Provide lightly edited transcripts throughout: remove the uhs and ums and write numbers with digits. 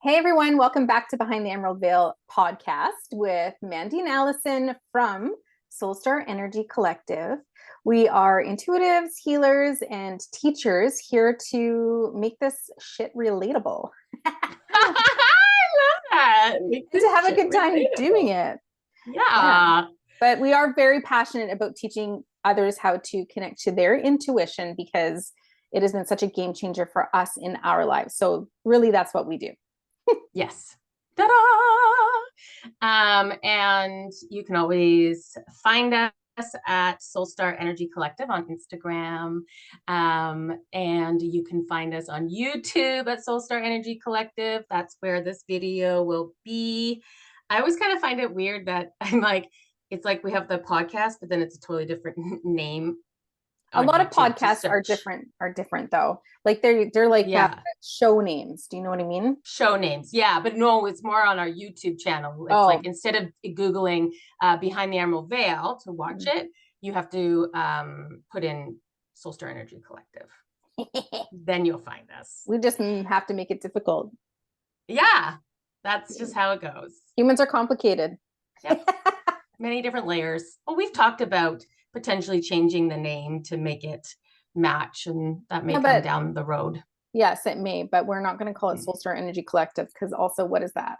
Hey everyone, welcome back to Behind the Emerald Veil podcast with Mandy and Allison from Soulstar Energy Collective. We are intuitives, healers, and teachers here to make this shit relatable. I love that. And to have a good time doing it. Yeah. But we are very passionate about teaching others how to connect to their intuition because it has been such a game changer for us in our lives. So really that's what we do. Yes. Ta-da! And you can always find us at Soulstar Energy Collective on Instagram. And you can find us on YouTube at Soulstar Energy Collective. That's where this video will be. I always kind of find it weird that I'm like, it's like we have the podcast, but then it's a totally different name. A lot of podcasts are different though. Like they're like show names. Do you know what I mean? Show names. Yeah, but no, it's more on our YouTube channel. It's like instead of Googling Behind the Emerald Veil to watch it, you have to put in Soulstar Energy Collective. Then you'll find us. We just have to make it difficult. Yeah, that's just how it goes. Humans are complicated. Yep. Many different layers. Well, we've talked about potentially changing the name to make it match, and that may come down the road. Yes, it may, but we're not going to call it Soulstar Energy Collective because also what is that?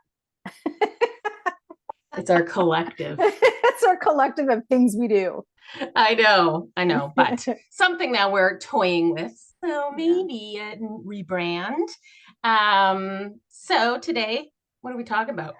It's our collective. It's our collective of things we do. I know, but something that we're toying with. So maybe a rebrand. So today, what are we talking about?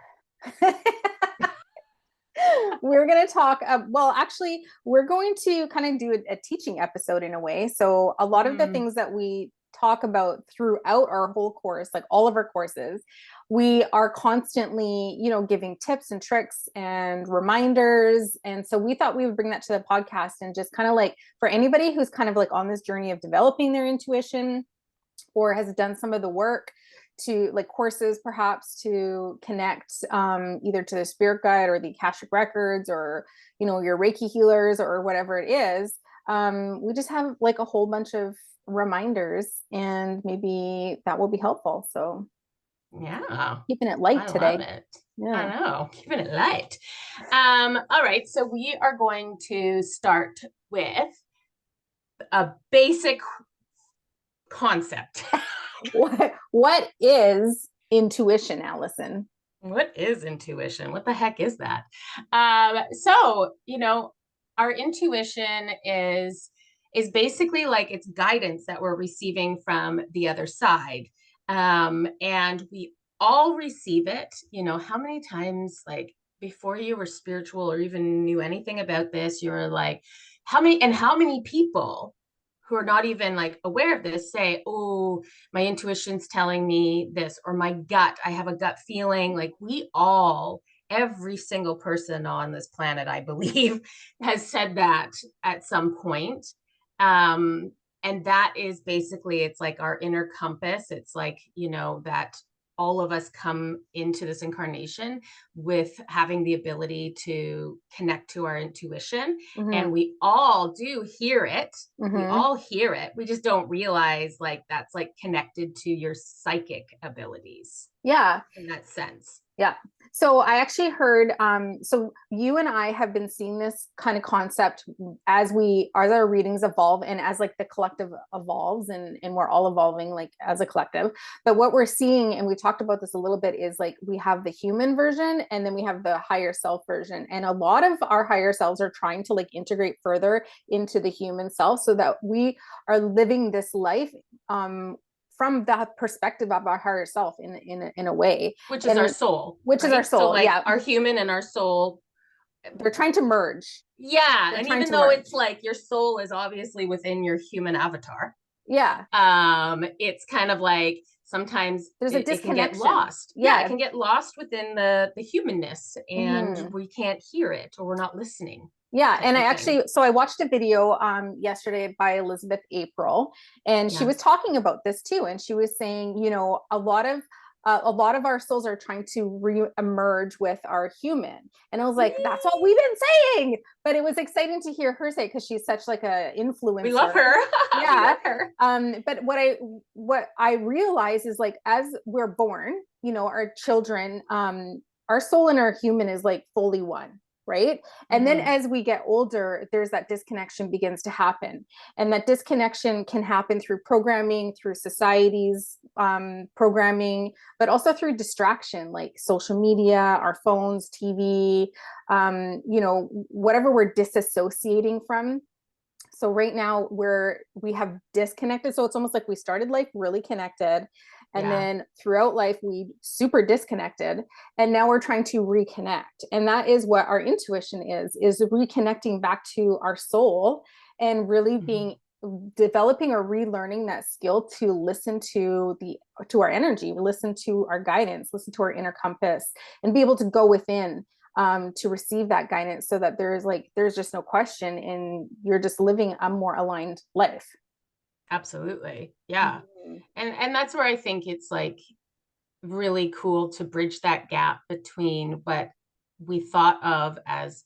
We're going to talk, actually, we're going to kind of do a teaching episode in a way. So a lot of the things that we talk about throughout our whole course, like all of our courses, we are constantly, giving tips and tricks and reminders. And so we thought we would bring that to the podcast and just kind of like for anybody who's kind of like on this journey of developing their intuition or has done some of the work to like courses perhaps to connect either to the spirit guide or the Akashic records or your Reiki healers or whatever it is. We just have like a whole bunch of reminders and maybe that will be helpful. So yeah, keeping it light today. Love it. Yeah, I know, keeping it light. All right, so we are going to start with a basic concept. What is intuition, Allison? What is intuition? What the heck is that? So, our intuition is basically like it's guidance that we're receiving from the other side. And we all receive it. How many times, like before you were spiritual or even knew anything about this, you were like, how many people who are not even like aware of this say, oh, my intuition's telling me this, or my gut, I have a gut feeling. Like every single person on this planet, I believe, has said that at some point. And that is basically, it's like our inner compass. It's like, that all of us come into this incarnation with having the ability to connect to our intuition. And we all do hear it. We all hear it. We just don't realize like that's like connected to your psychic abilities. Yeah. In that sense. Yeah. So I actually heard, so you and I have been seeing this kind of concept as our readings evolve and as like the collective evolves and we're all evolving like as a collective. But what we're seeing, and we talked about this a little bit, is like we have the human version and then we have the higher self version. And a lot of our higher selves are trying to like integrate further into the human self so that we are living this life, from that perspective of our higher self in a way, which is our soul, is our soul. So like our human and our soul, they're trying to merge. Yeah. And even though it's like your soul is obviously within your human avatar. Yeah. It's kind of like sometimes there's a disconnection. It can get lost. Yeah. It can get lost within the humanness and we can't hear it or we're not listening. Yeah. And I watched a video yesterday by Elizabeth April, and she was talking about this too. And she was saying, a lot of our souls are trying to re-emerge with our human. And I was like, that's what we've been saying. But it was exciting to hear her say, because she's such like a influencer. We love her. Yeah. We love her. But what I realize is like, as we're born, our children, our soul and our human is like fully one, right? And then Mm-hmm. as we get older, there's that disconnection begins to happen. And that disconnection can happen through programming, through society's programming, but also through distraction like social media, our phones, TV, whatever we're disassociating from. So right now we have disconnected. So it's almost like we started life really connected. And Yeah. then throughout life, we super disconnected. And now we're trying to reconnect. And that is what our intuition is reconnecting back to our soul and really Mm-hmm. being developing or relearning that skill to listen to our energy, listen to our guidance, listen to our inner compass, and be able to go within to receive that guidance so that there's just no question and you're just living a more aligned life. Absolutely. Yeah. Mm-hmm. And that's where I think it's like really cool to bridge that gap between what we thought of as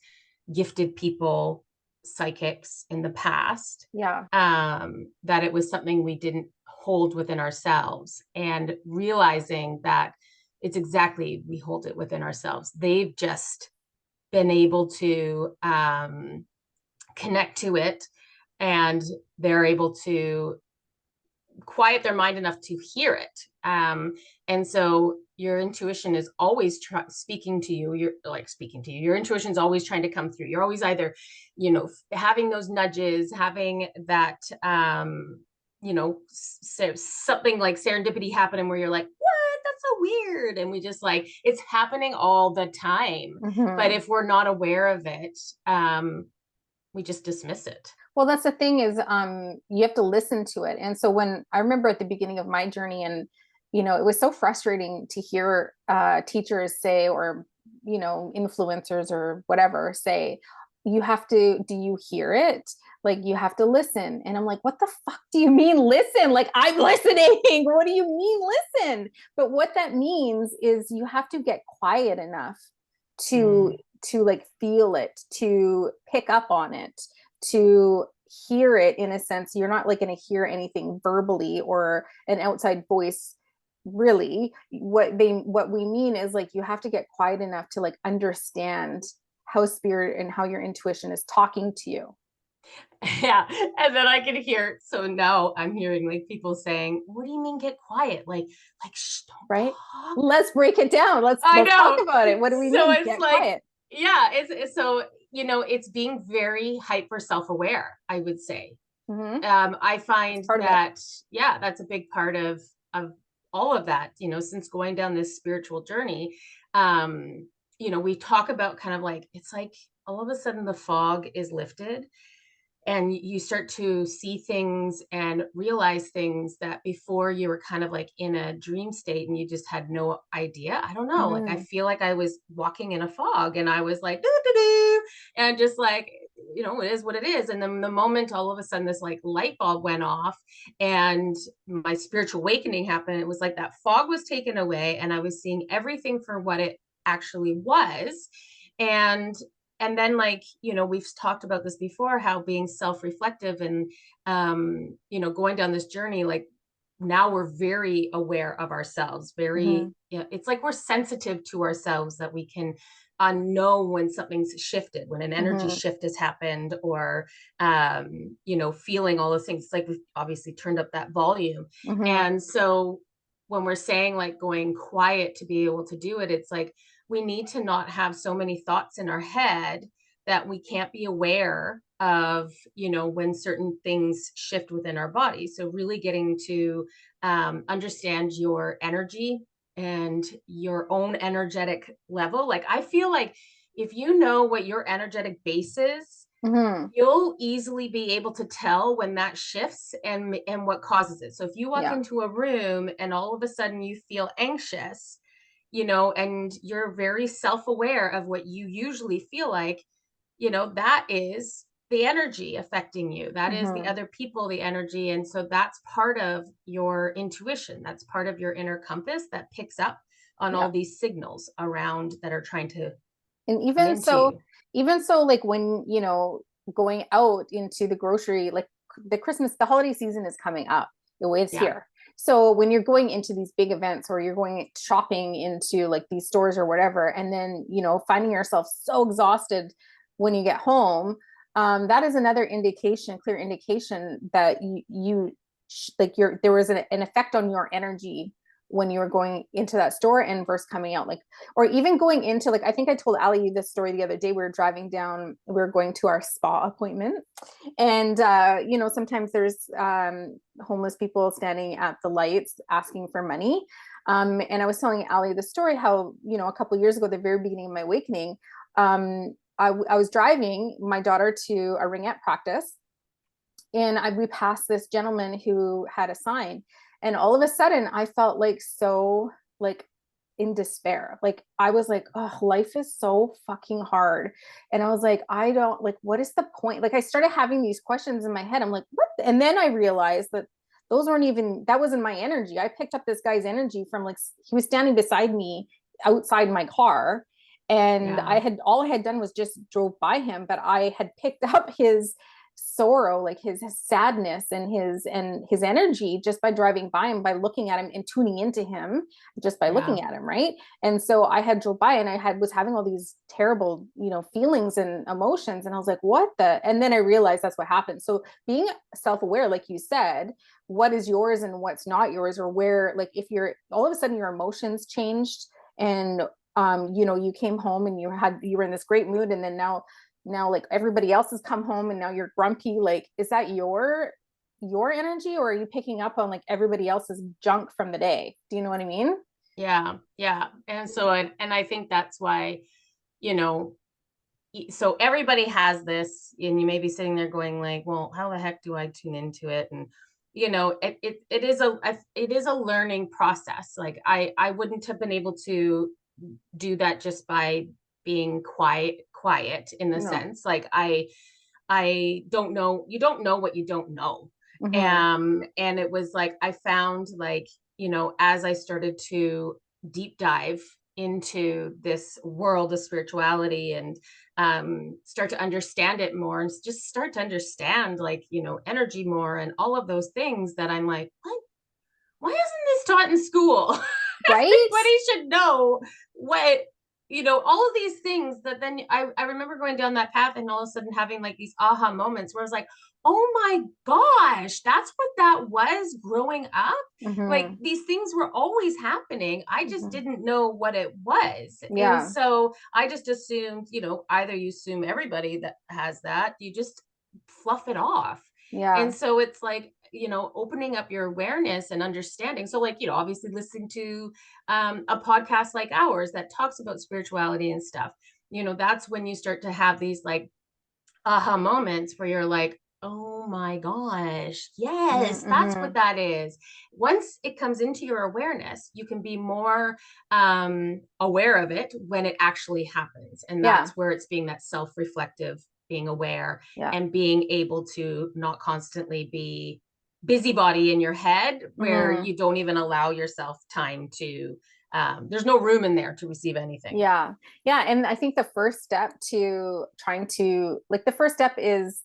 gifted people, psychics in the past, Yeah. that it was something we didn't hold within ourselves, and realizing that it's exactly, we hold it within ourselves. They've just been able to connect to it, and they're able to quiet their mind enough to hear it. And so your intuition is always speaking to you. You're like speaking to you. Your intuition is always trying to come through. You're always either, having those nudges, having that, something like serendipity happening where you're like, what? That's so weird. And we just like, it's happening all the time. But Mm-hmm. if we're not aware of it, we just dismiss it. Well, that's the thing is you have to listen to it. And so when I remember at the beginning of my journey, and it was so frustrating to hear teachers say, or influencers or whatever say, you have to, do you hear it? Like you have to listen. And I'm like, what the fuck do you mean listen? Like I'm listening. What do you mean listen? But what that means is you have to get quiet enough to Mm. like feel it, to pick up on it, to hear it. In a sense, you're not like going to hear anything verbally or an outside voice. Really, what we mean is like you have to get quiet enough to like understand how spirit and how your intuition is talking to you. Yeah. And then I can hear, so now I'm hearing like people saying, what do you mean get quiet? Like, shh, don't Right, talk. let's break it down. let's I let's talk know. about it. What do we So mean it's get like, quiet? yeah, it's so, it's being very hyper self-aware, I would say. Mm-hmm. I That's find part of it. that, yeah, that's a big part of all of that, since going down this spiritual journey. We talk about kind of like, it's like all of a sudden the fog is lifted, and you start to see things and realize things that before you were kind of like in a dream state and you just had no idea. I don't know. Like I Mm-hmm. feel like I was walking in a fog and I was like, doo, doo, doo, and just like, it is what it is. And then the moment all of a sudden this like light bulb went off and my spiritual awakening happened, it was like that fog was taken away and I was seeing everything for what it actually was. And then like, we've talked about this before, how being self-reflective and going down this journey, like now we're very aware of ourselves, Mm-hmm. very, yeah, it's like we're sensitive to ourselves, that we can know when something's shifted, when an energy Mm-hmm. shift has happened, or feeling all those things. It's like we've obviously turned up that volume. Mm-hmm. And so when we're saying like going quiet to be able to do it, it's like we need to not have so many thoughts in our head that we can't be aware of, when certain things shift within our body. So really getting to understand your energy and your own energetic level. Like I feel like if you know what your energetic base is, Mm-hmm. you'll easily be able to tell when that shifts and what causes it. So if you walk Yeah. into a room and all of a sudden you feel anxious, and you're very self-aware of what you usually feel like, that is the energy affecting you. That is the Mm-hmm. other people, the energy. And so that's part of your intuition. That's part of your inner compass that picks up on Yeah. all these signals around that are trying to And come into you. even so, like when, going out into the grocery, like the holiday season is coming up. The way it's Yeah. here. So when you're going into these big events or you're going shopping into like these stores or whatever, and then, finding yourself so exhausted when you get home, that is another indication, clear indication that like there was an effect on your energy when you were going into that store and versus coming out, like, or even going into, like, I think I told Ali this story the other day. We were driving down, we were going to our spa appointment, and sometimes there's homeless people standing at the lights asking for money. And I was telling Ali the story how, a couple of years ago, the very beginning of my awakening, I was driving my daughter to a ringette practice, and we passed this gentleman who had a sign, and all of a sudden I felt like so, like, in despair. Like, I was like, oh, life is so fucking hard. And I was like, I don't, like, what is the point? Like, I started having these questions in my head. I'm like, what? And then I realized that that wasn't my energy. I picked up this guy's energy from, like, he was standing beside me outside my car, and Yeah. all I had done was just drove by him, but I had picked up his sorrow, like his sadness and his energy, just by driving by him, by looking at him and tuning into him, just by Yeah. looking at him, right? And so I had drove by, and was having all these terrible, feelings and emotions, and I was like, what the? And then I realized that's what happened. So being self-aware, like you said, what is yours and what's not yours, or where, like, if you're all of a sudden your emotions changed, and you came home and you were in this great mood, and then now like everybody else has come home and now you're grumpy, like, is that your energy, or are you picking up on, like, everybody else's junk from the day? Do you know what I mean? Yeah. Yeah. And so, and I think that's why, you know, so everybody has this, and you may be sitting there going like, well, how the heck do I tune into it? And it is a learning process. Like, I wouldn't have been able to do that just by being quiet in the No. sense, like, I don't know, you don't know what you don't know. Mm-hmm. And it was like, I found, like, as I started to deep dive into this world of spirituality, and start to understand it more, and just start to understand, like, energy more, and all of those things, that I'm like, what? Why isn't this taught in school? Right. Everybody should know what, all of these things. That then I remember going down that path, and all of a sudden having like these aha moments where I was like, oh my gosh, that's what that was growing up. Like, Mm-hmm. these things were always happening. I just Mm-hmm. didn't know what it was. And Yeah. so I just assumed, either you assume everybody that has that, you just fluff it off. And Yeah. so it's like, opening up your awareness and understanding. So, like, obviously listening to a podcast like ours that talks about spirituality and stuff, that's when you start to have these like aha moments where you're like, oh my gosh, yes, that's Mm-hmm. what that is. Once it comes into your awareness, you can be more aware of it when it actually happens. And Yeah. that's where it's being that self-reflective, being aware, Yeah. and being able to not constantly be busybody in your head, where Mm-hmm. you don't even allow yourself time to there's no room in there to receive anything. Yeah. Yeah. And I think the first step to trying to, like, the first step is,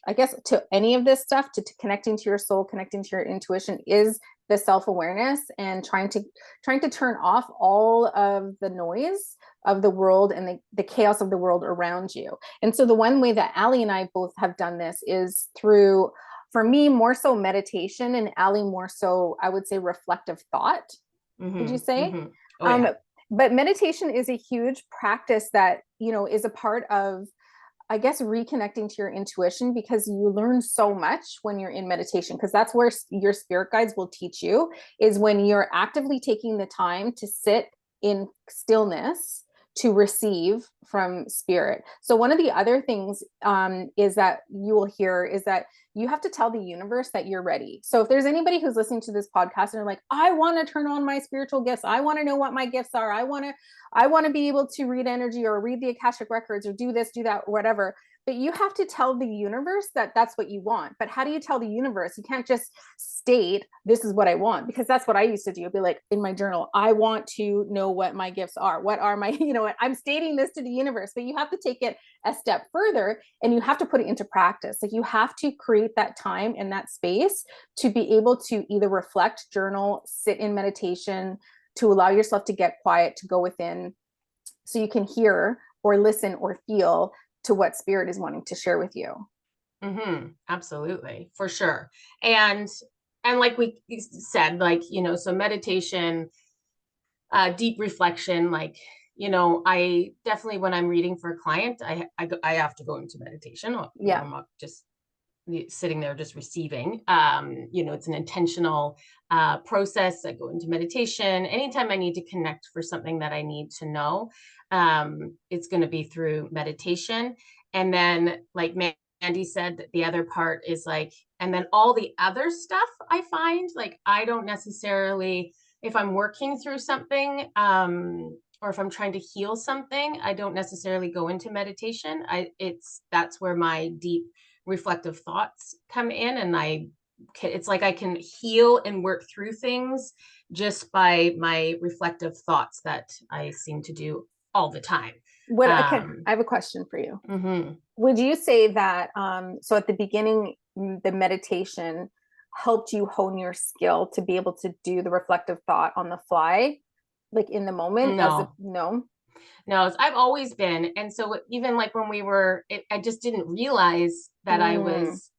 I guess, to any of this stuff, to connecting to your soul, connecting to your intuition, is the self-awareness, and trying to turn off all of the noise of the world and the chaos of the world around you. And so the one way that Ali and I both have done this is through, for me, more so meditation, and Ali more so, I would say, reflective thought. Would you Hmm. say? Hmm. Oh Um, yeah. but meditation is a huge practice that, is a part of, I guess, reconnecting to your intuition, because you learn so much when you're in meditation, because that's where your spirit guides will teach you, is when you're actively taking the time to sit in stillness to receive from spirit. So one of the other things, is that you will hear, is that you have to tell the universe that you're ready. So if there's anybody who's listening to this podcast and they're like, I want to turn on my spiritual gifts, I want to know what my gifts are, I want to be able to read energy or read the Akashic records or do this, do that, whatever. But you have to tell the universe that that's what you want. But how do you tell the universe? You can't just state, this is what I want, because that's what I used to do. I'd be like, in my journal, I want to know what my gifts are. What are my, I'm stating this to the universe, but you have to take it a step further and you have to put it into practice. Like you have to create that time and that space to be able to either reflect, journal, sit in meditation, to allow yourself to get quiet, to go within, so you can hear or listen or feel to what spirit is wanting to share with you. Absolutely, for sure. And like we said, like, so meditation, deep reflection, like, I definitely, when I'm reading for a client, I have to go into meditation. I'm not just sitting there just receiving. It's an intentional process. I go into meditation anytime I need to connect for something that I need to know. It's going to be through meditation. And then, like Mandy said, that the other part is like, and then all the other stuff I find, like, I don't necessarily, if I'm working through something, or if I'm trying to heal something, I don't necessarily go into meditation. That's where my deep reflective thoughts come in, and it's like I can heal and work through things just by my reflective thoughts that I seem to do all the time. I have a question for you. Would you say that, so at the beginning, the meditation helped you hone your skill to be able to do the reflective thought on the fly, like in the moment? No, I've always been. And so even like when I just didn't realize that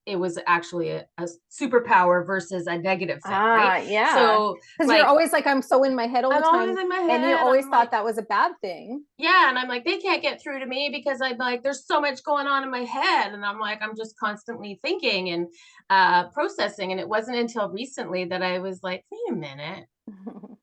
it was actually a superpower versus a negative thing, right? Yeah. So because you're always like, I'm so in my head all the time. Always in my head, and you always thought that was a bad thing. Yeah. And I'm like, they can't get through to me because I'm like, there's so much going on in my head. And I'm like, I'm just constantly thinking and processing. And it wasn't until recently that I was like, wait a minute,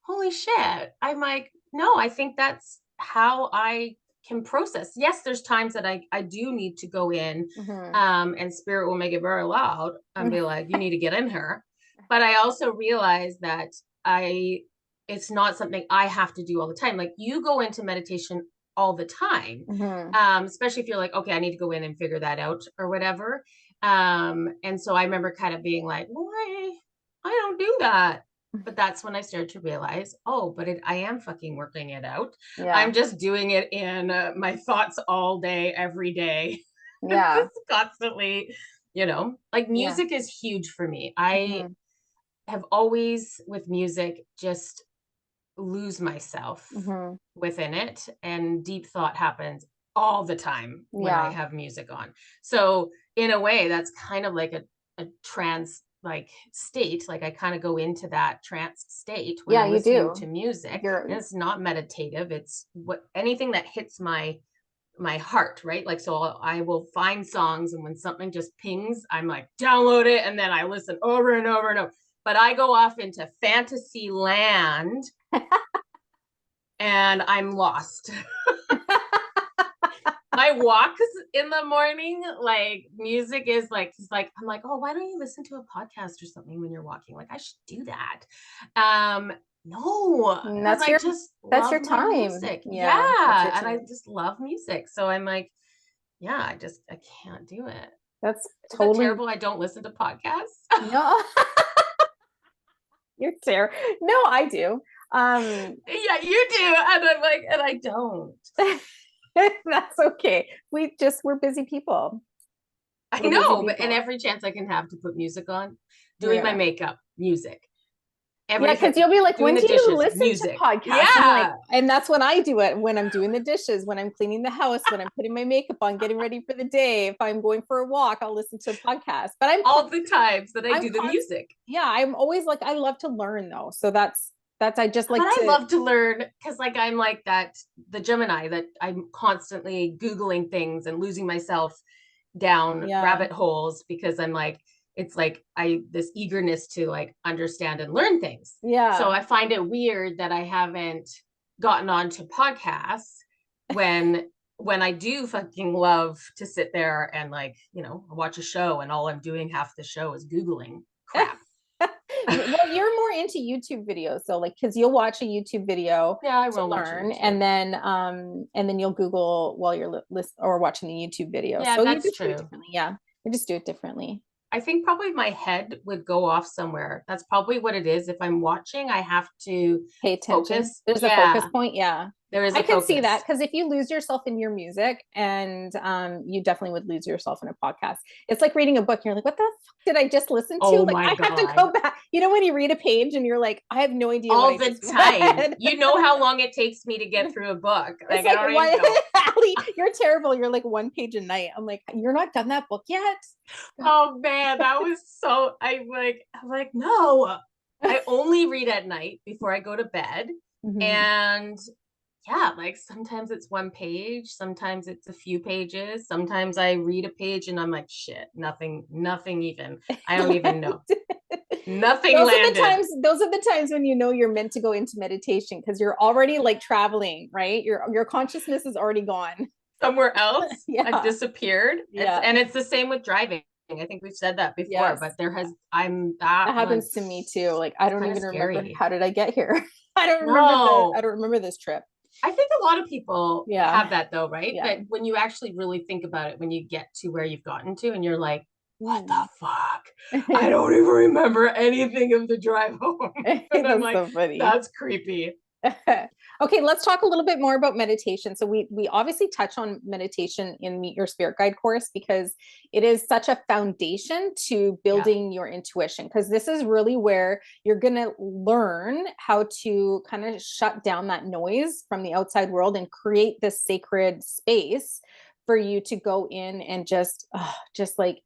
holy shit. I'm like, no, I think that's how I can process. Yes, there's times that I do need to go in, and spirit will make it very loud and be like, you need to get in here. But I also realize that it's not something I have to do all the time. Like you go into meditation all the time, especially if you're like, okay, I need to go in and figure that out or whatever. And so I remember kind of being like, well, I don't do that. But that's when I started to realize, but I am fucking working it out. Yeah. I'm just doing it in my thoughts all day, every day. Yeah. Just constantly, like music is huge for me. I have always, with music, just lose myself within it. And deep thought happens all the time when I have music on. So in a way, that's kind of like a trance like state. Like I kind of go into that trance state when I'm listening to music. And it's not meditative. It's anything that hits my heart, right? Like, so I will find songs, and when something just pings, I'm like, download it, and then I listen over and over and over. But I go off into fantasy land and I'm lost. My walks in the morning, like music is like, I'm like, oh, why don't you listen to a podcast or something when you're walking? Like I should do that. No, that's your time. Music. Yeah. And I just love music. So I'm like, I can't do it. That's totally terrible. I don't listen to podcasts. No. You're terrible. No, I do. Yeah, you do. And I'm like, and I don't. That's okay. We're busy people. I know, but and every chance I can have to put music on, doing my makeup, music. Because you'll be like, when do you listen to podcasts? Yeah. And that's when I do it, when I'm doing the dishes, when I'm cleaning the house, when I'm putting my makeup on, getting ready for the day. If I'm going for a walk, I'll listen to a podcast. But I'm all the times that I do the music. Yeah, I'm always like, I love to learn though. So that's I just like I love to learn, because like I'm like that, the Gemini, that I'm constantly Googling things and losing myself down rabbit holes, because I'm like, it's like this eagerness to like understand and learn things. Yeah. So I find it weird that I haven't gotten onto podcasts when I do fucking love to sit there and like, watch a show, and all I'm doing half the show is Googling crap. Well, you're more into YouTube videos, so like because you'll watch a YouTube video Yeah, I to will watch a learn, YouTube. and then you'll Google while you're or watching the YouTube video. Yeah, So you that's just do it true. differently. Yeah, you just do it differently. I think probably my head would go off somewhere. That's probably what it is. If I'm watching, I have to Pay attention. focus. There's a focus Yeah, point. Yeah. there is I a can see that focus. because if you lose yourself in your music, and you definitely would lose yourself in a podcast. It's like reading a book. You're like, what the fuck did I just listen to? Oh Like, my I have to God. go back. You know, when you read a page and you're like, I have no idea what All I the just time. read. You know how long it takes me to get through a book. It's Like, I like, don't even why, know. Allie, you're terrible. You're like one page a night. I'm like, you're not done that book yet. Oh man, that was so, I'm like, no. I only read at night before I go to bed. Mhm. And yeah, like sometimes it's one page, sometimes it's a few pages, sometimes I read a page and I'm like, shit, nothing even. I don't even know. Nothing landed. Those are the times when you know you're meant to go into meditation because you're already like traveling, right? Your consciousness is already gone. Somewhere else. I've Yeah. disappeared. Yeah. It's the same with driving. I think we've said that before, Yes. but there has I'm that That was happens to me too. Like I don't kind of even remember scary. how did I get here. I No. don't remember this trip. I think a lot of people Yeah. have that though, right? Yeah. But when you actually really think about it, when you get to where you've gotten to and you're like, what Mm. the fuck? I don't even remember anything of the drive home. And I'm That's like, so funny. that's creepy. Okay, let's talk a little bit more about meditation. So we obviously touch on meditation in Meet Your Spirit Guide course because it is such a foundation to Yeah. building your intuition because this is really where you're going to learn how to kind of shut down that noise from the outside world and create this sacred space for you to go in and just like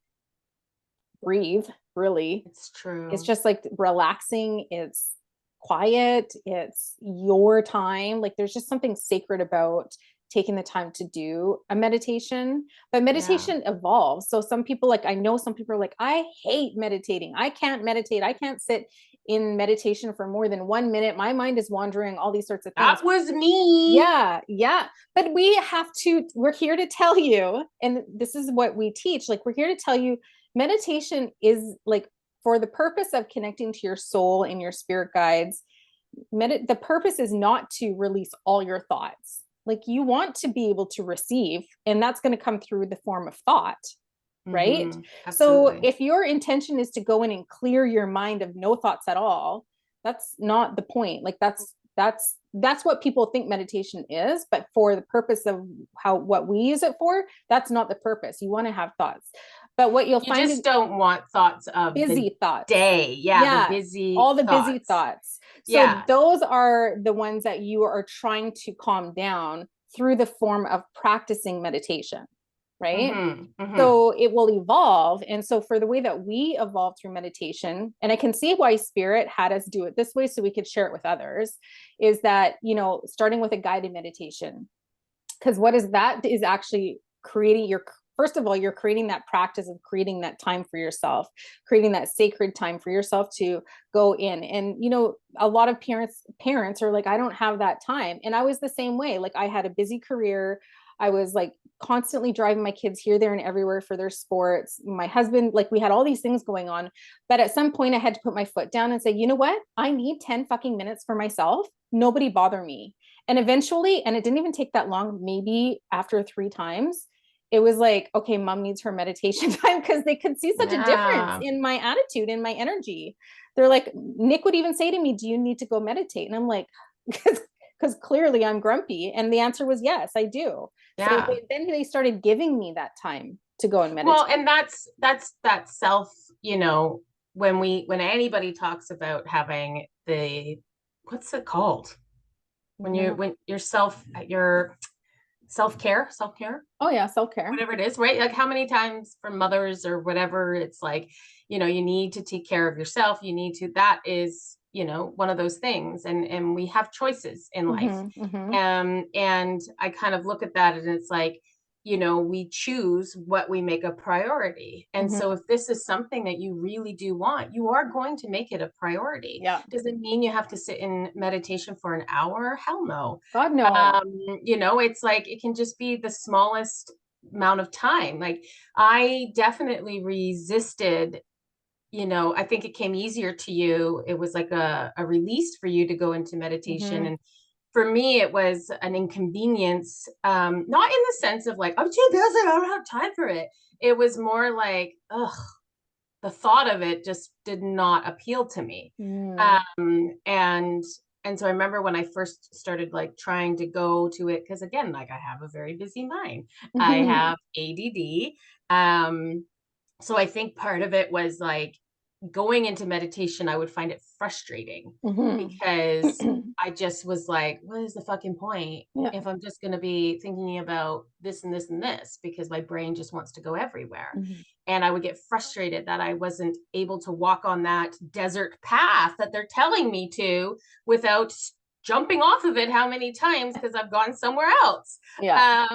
breathe, really. It's It's true. just like relaxing. It's quiet. It's your time. Like there's just something sacred about taking the time to do a meditation. But Yeah. meditation evolves. So some people like I know some people are like, I hate meditating. I can't meditate. I can't sit in meditation for more than 1 minute. My mind is wandering, all these sorts of things. That was me. Yeah, yeah. But we're here to tell you, and this is what we teach. Like, we're here to tell you meditation is like for the purpose of connecting to your soul and your spirit guides. The purpose is not to release all your thoughts. Like, you want to be able to receive, and that's going to come through the form of thought, right? So, Absolutely. if your intention is to go in and clear your mind of no thoughts at all, that's not the point. Like that's what people think meditation is, but for the purpose of what we use it for, that's not the purpose. You want to have thoughts, but what you'll You find is just don't want thoughts of the busy thoughts. day. Yeah, the Yeah, busy all the busy thoughts. thoughts. So Yeah. those are the ones that you are trying to calm down through the form of practicing meditation, right? Mm-hmm. Mm-hmm. So it will evolve. And so for the way that we evolve through meditation, and I can see why spirit had us do it this way so we could share it with others, is that, starting with a guided meditation. Because what is that is actually creating your first of all, you're creating that practice of creating that time for yourself, creating that sacred time for yourself to go in. And a lot of parents are like, I don't have that time. And I was the same way. Like, I had a busy career. I was like constantly driving my kids here, there, and everywhere for their sports. My husband, like, we had all these things going on. But at some point I had to put my foot down and say, you know what? I need 10 fucking minutes for myself. Nobody bother me. And eventually, and it didn't even take that long, maybe after 3 times, it was like, okay, mom needs her meditation time, because they could see such a difference Yeah. in my attitude, in my energy. They're like, Nick would even say to me, do you need to go meditate? And I'm like, because clearly I'm grumpy. And the answer was yes, I do. So Yeah. then they started giving me that time to go and meditate. Well, and that's that self, when anybody talks about having what's it called? No. When your self-care, Oh yeah, self-care. whatever it is, right? Like how many times from mothers or whatever, it's like, you need to take care of yourself. That is, one of those things. And we have choices in life. Mm-hmm, mm-hmm, And I kind of look at that and it's like, we choose what we make a priority. And mm-hmm. so if this is something that you really do want, you are going to make it a priority. Yeah. Does it mean you have to sit in meditation for an hour? Hell no. God, no. It's like it can just be the smallest amount of time. Like I definitely resisted I think it came easier to you. It was like a release for you to go into meditation. Mm-hmm. And for me, it was an inconvenience, not in the sense of like, I'm too busy, I don't have time for it. It was more like, ugh, the thought of it just did not appeal to me. Mm. And so I remember when I first started like trying to go to it, because again, like I have a very busy mind. I Mm-hmm. have ADD. So I think part of it was like going into meditation, I would find it frustrating Mm-hmm. because I just was like, what is the fucking point Yeah. if I'm just going to be thinking about this and this and this because my brain just wants to go everywhere. Mm-hmm. And I would get frustrated that I wasn't able to walk on that desert path that they're telling me to without jumping off of it how many times because I've gone somewhere else. Yeah.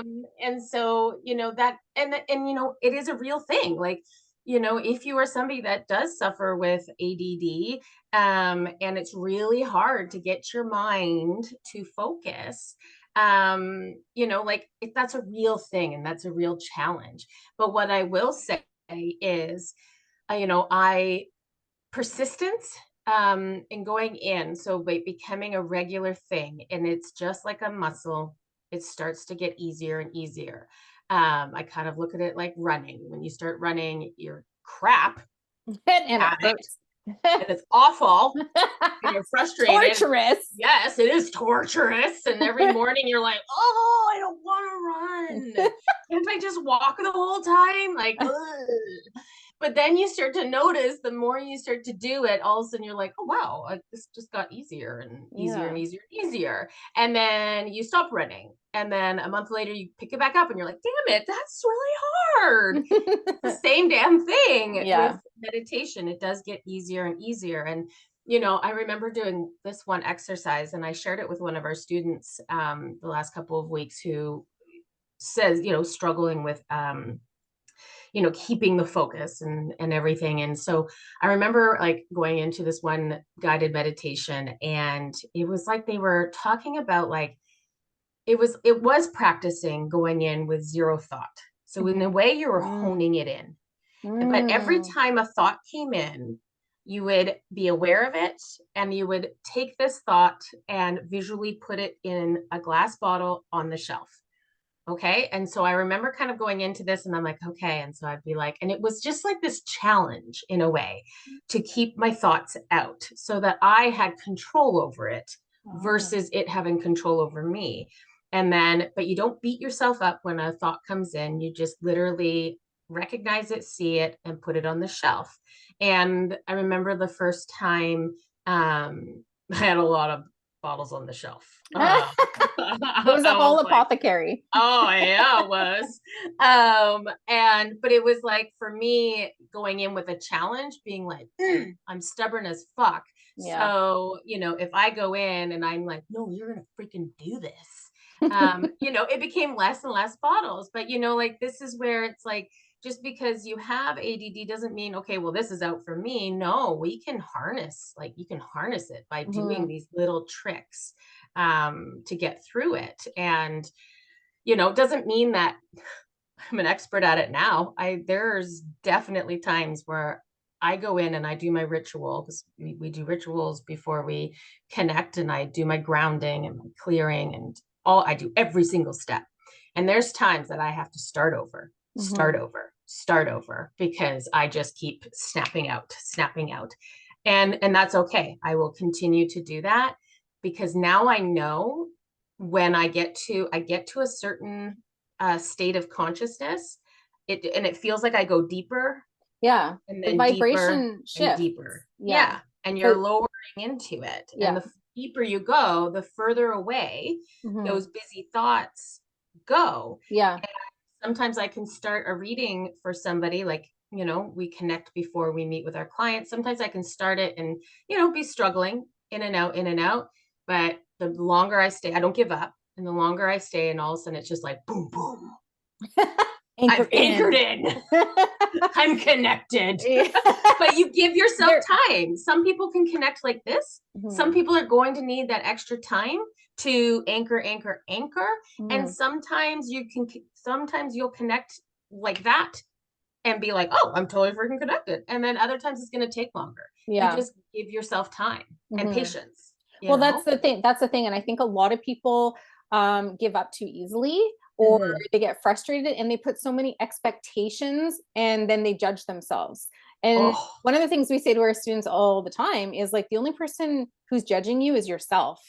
And so, that and it is a real thing. Like, if you are somebody that does suffer with ADD, and it's really hard to get your mind to focus, like that's a real thing and that's a real challenge. But what I will say is, I persistence in going in, so by becoming a regular thing, and it's just like a muscle. It starts to get easier and easier. I kind of look at it like running. When you start running, you're crap And it at it, hurts. and it's awful, and you're frustrated. Torturous. Yes, it is torturous. And every morning you're like, oh, I don't want to run. Can't I just walk the whole time? Like, ugh. But then you start to notice the more you start to do it, all of a sudden you're like, oh, wow, this just got easier and easier and Yeah. easier and easier. And then you stop running. And then a month later, you pick it back up and you're like, damn it, that's really hard. It's the same damn thing with Yeah. meditation. It does get easier and easier. And I remember doing this one exercise and I shared it with one of our students the last couple of weeks who says, struggling with, keeping the focus and everything. And so I remember like going into this one guided meditation and it was like they were talking about like, it was practicing going in with zero thought. So in a way you were Mm. honing it in. But every Mm. time a thought came in, you would be aware of it and you would take this thought and visually put it in a glass bottle on the shelf. Okay. And so I remember kind of going into this and I'm like, okay. And so I'd be like, and it was just like this challenge in a way to keep my thoughts out so that I had control over it Oh. versus it having control over me. And then, but you don't beat yourself up when a thought comes in. You just literally recognize it, see it, and put it on the shelf. And I remember the first time I had a lot of bottles on the shelf. It was a I was whole like, apothecary. oh yeah, it was. But it was like for me going in with a challenge, being like, I'm stubborn as fuck. Yeah. So, if I go in and I'm like, no, you're gonna freaking do this. It became less and less bottles. But like this is where it's like just because you have ADD doesn't mean, okay, well, this is out for me. No, you can harness it by doing Mhm. these little tricks to get through it. And it doesn't mean that I'm an expert at it now. There's definitely times where I go in and I do my ritual because we do rituals before we connect, and I do my grounding and my clearing and I do every single step. And there's times that I have to Mhm. start over because I just keep snapping out. And that's okay. I will continue to do that because now I know when I get to a certain state of consciousness, it feels like I go deeper Yeah. and The then deeper vibration and shifts. deeper. Yeah. Yeah. And you're 'Cause- lowering into it. And yeah. the deeper you go, the further away Mhm. those busy thoughts go. Yeah. Sometimes I can start a reading for somebody, like, we connect before we meet with our clients. Sometimes I can start it and, be struggling in and out, in and out. But the longer I stay, I don't give up. And the longer I stay, and all of a sudden it's just like boom, boom. Anchor I've anchored in. in. I'm connected. Yeah. But you give yourself There. time. Some people can connect like this. Some Mhm. people are going to need that extra time to anchor, anchor, anchor. And Mhm. sometimes you'll connect like that and be like, oh, I'm totally freaking connected. And then other times it's going to take longer. You Yeah. just give yourself time and Hmm. patience, you Well, that's know? the thing. That's the thing. And I think a lot of people give up too easily, or Mm-hmm. they get frustrated and they put so many expectations and then they judge themselves. And Oh, one of the things we say to our students all the time is like, the only person who's judging you is yourself.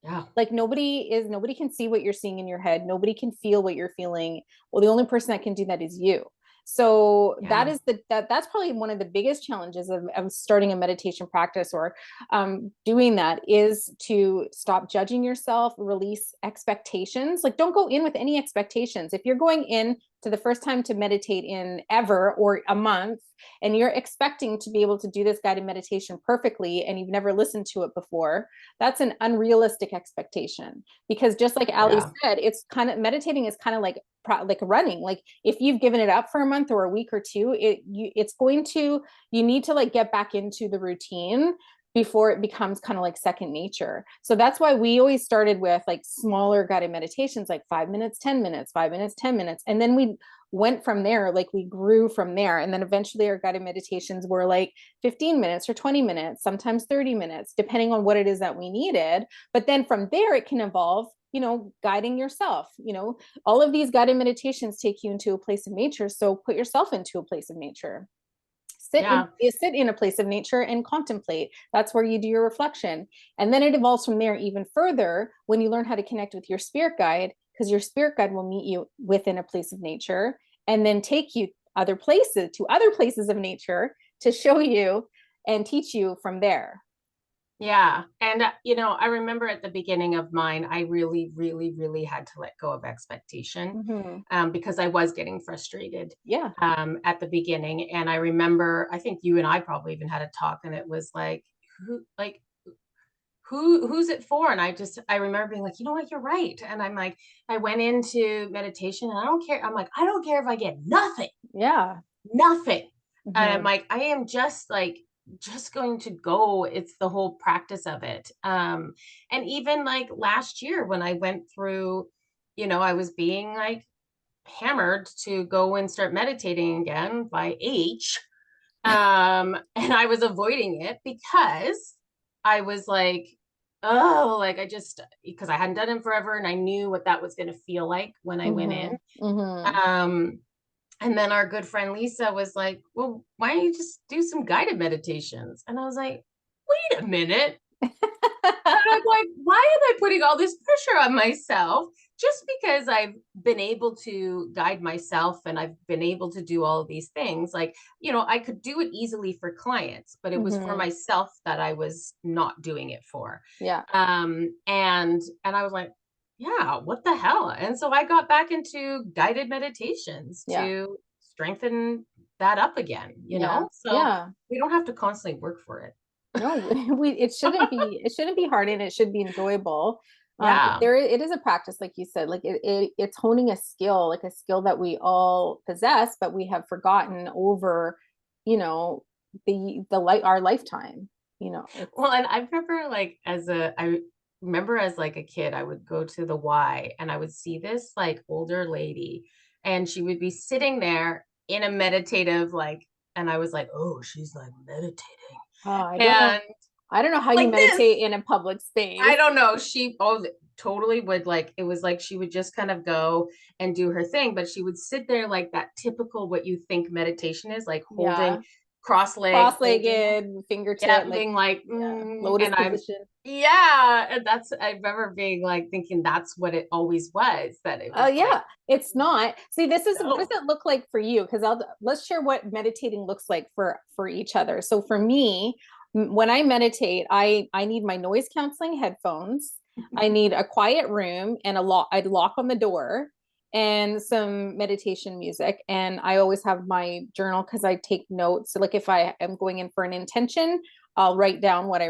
yeah. Like nobody can see what you're seeing in your head. Nobody can feel what you're feeling. Well, the only person that can do that is you. So that Yeah. is that's probably one of the biggest challenges of starting a meditation practice, or doing that, is to stop judging yourself, release expectations. Like, don't go in with any expectations. If you're going in to the first time to meditate in ever or a month, and you're expecting to be able to do this guided meditation perfectly, and you've never listened to it before, that's an unrealistic expectation. Because just like Ali Yeah. said, it's kind of, meditating is kind of like running. Like if you've given it up for a month or a week or two, it's going to, you need to like get back into the routine before it becomes kind of like second nature. So that's why we always started with like smaller guided meditations, like 5 minutes, 10 minutes, 5 minutes, 10 minutes. And then we went from there, like we grew from there. And then eventually our guided meditations were like 15 minutes or 20 minutes, sometimes 30 minutes, depending on what it is that we needed. But then from there, it can evolve, guiding yourself. All of these guided meditations take you into a place of nature. So put yourself into a place of nature. Yeah. Sit in a place of nature and contemplate. That's where you do your reflection. And then it evolves from there even further when you learn how to connect with your spirit guide, because your spirit guide will meet you within a place of nature and then take you to other places of nature to show you and teach you from there. Yeah. And, I remember at the beginning of mine, I really, really, really had to let go of expectation, Mm-hmm. because I was getting frustrated, Yeah. at the beginning. And I remember, I think you and I probably even had a talk, and it was like, who's it for? And I remember being like, you know what, you're right. And I'm like, I went into meditation and I don't care. I'm like, I don't care if I get nothing, Yeah. nothing. And I'm Mm-hmm. like, I am just going to go. It's the whole practice of it. And even like last year when I went through, I was being like hammered to go and start meditating again by H. And I was avoiding it because I was like, oh, like because I hadn't done it forever and I knew what that was going to feel like when I went in. Mm-hmm. Mm-hmm. Um, and then our good friend Lisa was like, well, why don't you just do some guided meditations? And I was like, wait a minute. And I'm like, why am I putting all this pressure on myself just because I've been able to guide myself and I've been able to do all of these things? Like, I could do it easily for clients, but it was for Mm-hmm. myself that I was not doing it for. Yeah. And I was like, yeah, what the hell? And so I got back into guided meditations Yeah. to strengthen that up again, Yeah. So Yeah. we don't have to constantly work for it. No, we it shouldn't be hard, and it should be enjoyable. Yeah. It is a practice, like you said, like it's honing a skill, like a skill that we all possess, but we have forgotten over, you know, the light our lifetime. It's Well, and I remember I remember as like a kid, I would go to the Y and I would see this like older lady and she would be sitting there in a meditative and I was like, oh, she's like meditating. And I don't know how you like this, meditate in a public I space. don't know. Totally would it was like she would just kind of go and do her thing, but she would sit there like that typical what you think meditation is, like holding Yeah, cross leg, holding. cross-legged, Yeah, fingertip, like, being like, yeah, lotus and position. I remember being like thinking that's what it always was, that it Oh was like, yeah, it's not. See, this is what does no. it look like for you? Because let's share what meditating looks like for each other. So for me, when I meditate, I need my noise canceling headphones. I need a quiet room and I'd lock on the door and some meditation music. And I always have my journal because I take notes. So like if I am going in for an intention, I'll write down what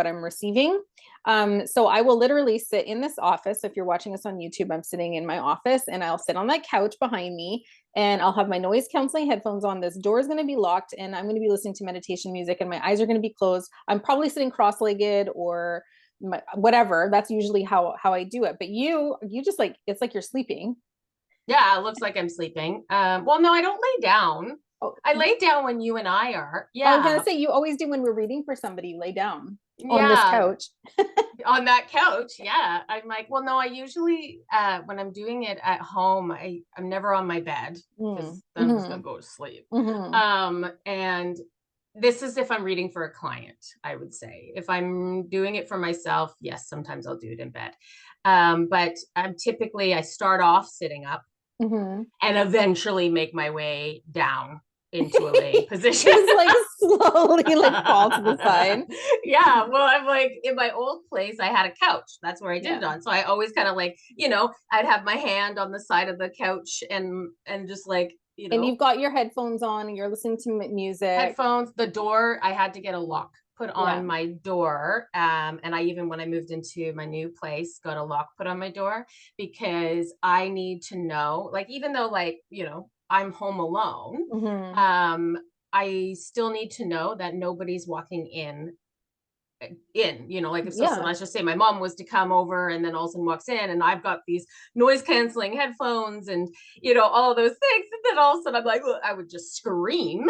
I'm receiving. So I will literally sit in this office. If you're watching this on YouTube, I'm sitting in my office and I'll sit on that couch behind me and I'll have my noise canceling headphones on. This door is going to be locked and I'm going to be listening to meditation music and my eyes are going to be closed. I'm probably sitting cross-legged or whatever. That's usually how I do it. But you just like, it's like you're sleeping. Yeah, it looks like I'm sleeping. Well, no, I don't lay down. Oh, I lay down when you and I are. I was gonna Yeah. say you always do when we're reading for somebody, lay down on this Yeah. couch. On that couch. Yeah. I'm like, well, no, I usually when I'm doing it at home, I'm never on my bed Mm. because then I'm just gonna Hmm. go to sleep. Hmm. And this is if I'm reading for a client, I would say. If I'm doing it for myself, yes, sometimes I'll do it in bed. But I'm typically I start off sitting up Hmm. and eventually make my way down into a laying position. Just like slowly like fall to the side. Yeah, well, I'm like in my old place, I had a couch. That's where I did Yeah. it on. So I always kind of like, I'd have my hand on the side of the couch and just like, And you've got your headphones on and you're listening to music. headphones. The door, I had to get a lock put Yeah. on my door. And I even when I moved into my new place, got a lock put on my door because I need to know, like, even though like, I'm home alone, Hmm. um, I still need to know that nobody's walking in, like if so Yeah. let's just say my mom was to come over and then all of a sudden walks in and I've got these noise canceling headphones and all of those things, and then all of a sudden I'm like, well, I would just scream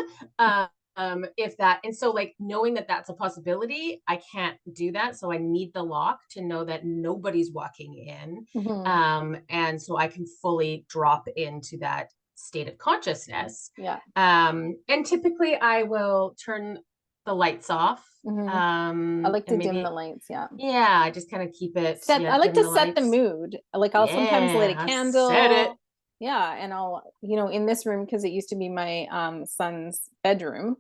if that, and so like knowing that that's a possibility, I can't do that, so I need the lock to know that nobody's walking in, Hmm. and so I can fully drop into that state of consciousness. Yeah. And typically I will turn the lights off, Hmm. I like to and dim the maybe, lights. Yeah. yeah, I just kind of keep it, I like dim to the set the lights. mood. Like I'll sometimes light a Yeah, set it. candle. Yeah, and I'll, in this room because it used to be my son's bedroom.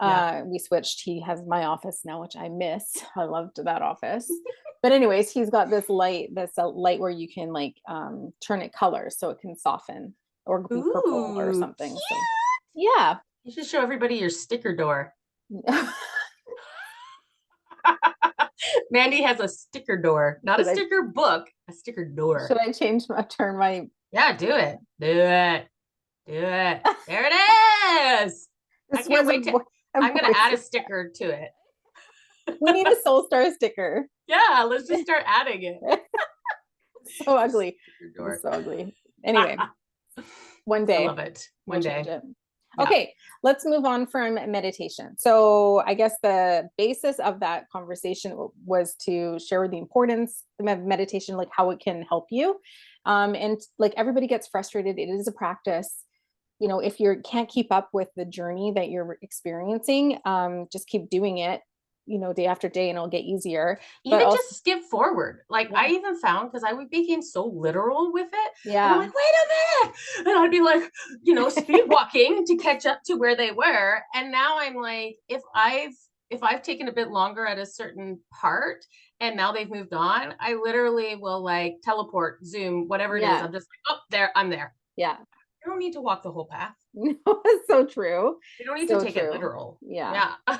Yeah. We switched. He has my office now, which I miss. I loved that office. But anyways, he's got this light where you can like turn it colors so it can soften or be purple or Ooh, something. So cute. yeah. You should show everybody your sticker door. Mandy has a sticker door, not a should I sticker book, a sticker door. should I change my turn my Yeah, do it. Do it. Do it. There it is. I this can't was wait to, a I'm going to add a voice. sticker to it. We need a soul star sticker. Yeah, let's just start adding it. So ugly. Sticker It was door. so ugly. Anyway, one I day love it. we'll One change day. it. Yeah. Okay, let's move on from meditation. So, I guess the basis of that conversation was to share the importance of meditation, like how it can help you. And like everybody gets frustrated, it is a practice. If you can't keep up with the journey that you're experiencing, just keep doing it, day after day, and it'll get easier. But Even also, just skip forward. Like I yeah, even found, because I became so literal with it, and I'm yeah, like, wait a minute, and I'd be like, speed walking to catch up to where they were, and now I'm like, if I've taken a bit longer at a certain part and now they've moved on, I literally will like teleport, zoom, whatever it is. yeah, I'm just like, oh, there, I'm there. yeah. I don't need to walk the whole path. No, it's so true. You don't need to So take it true. literal. Yeah. Yeah.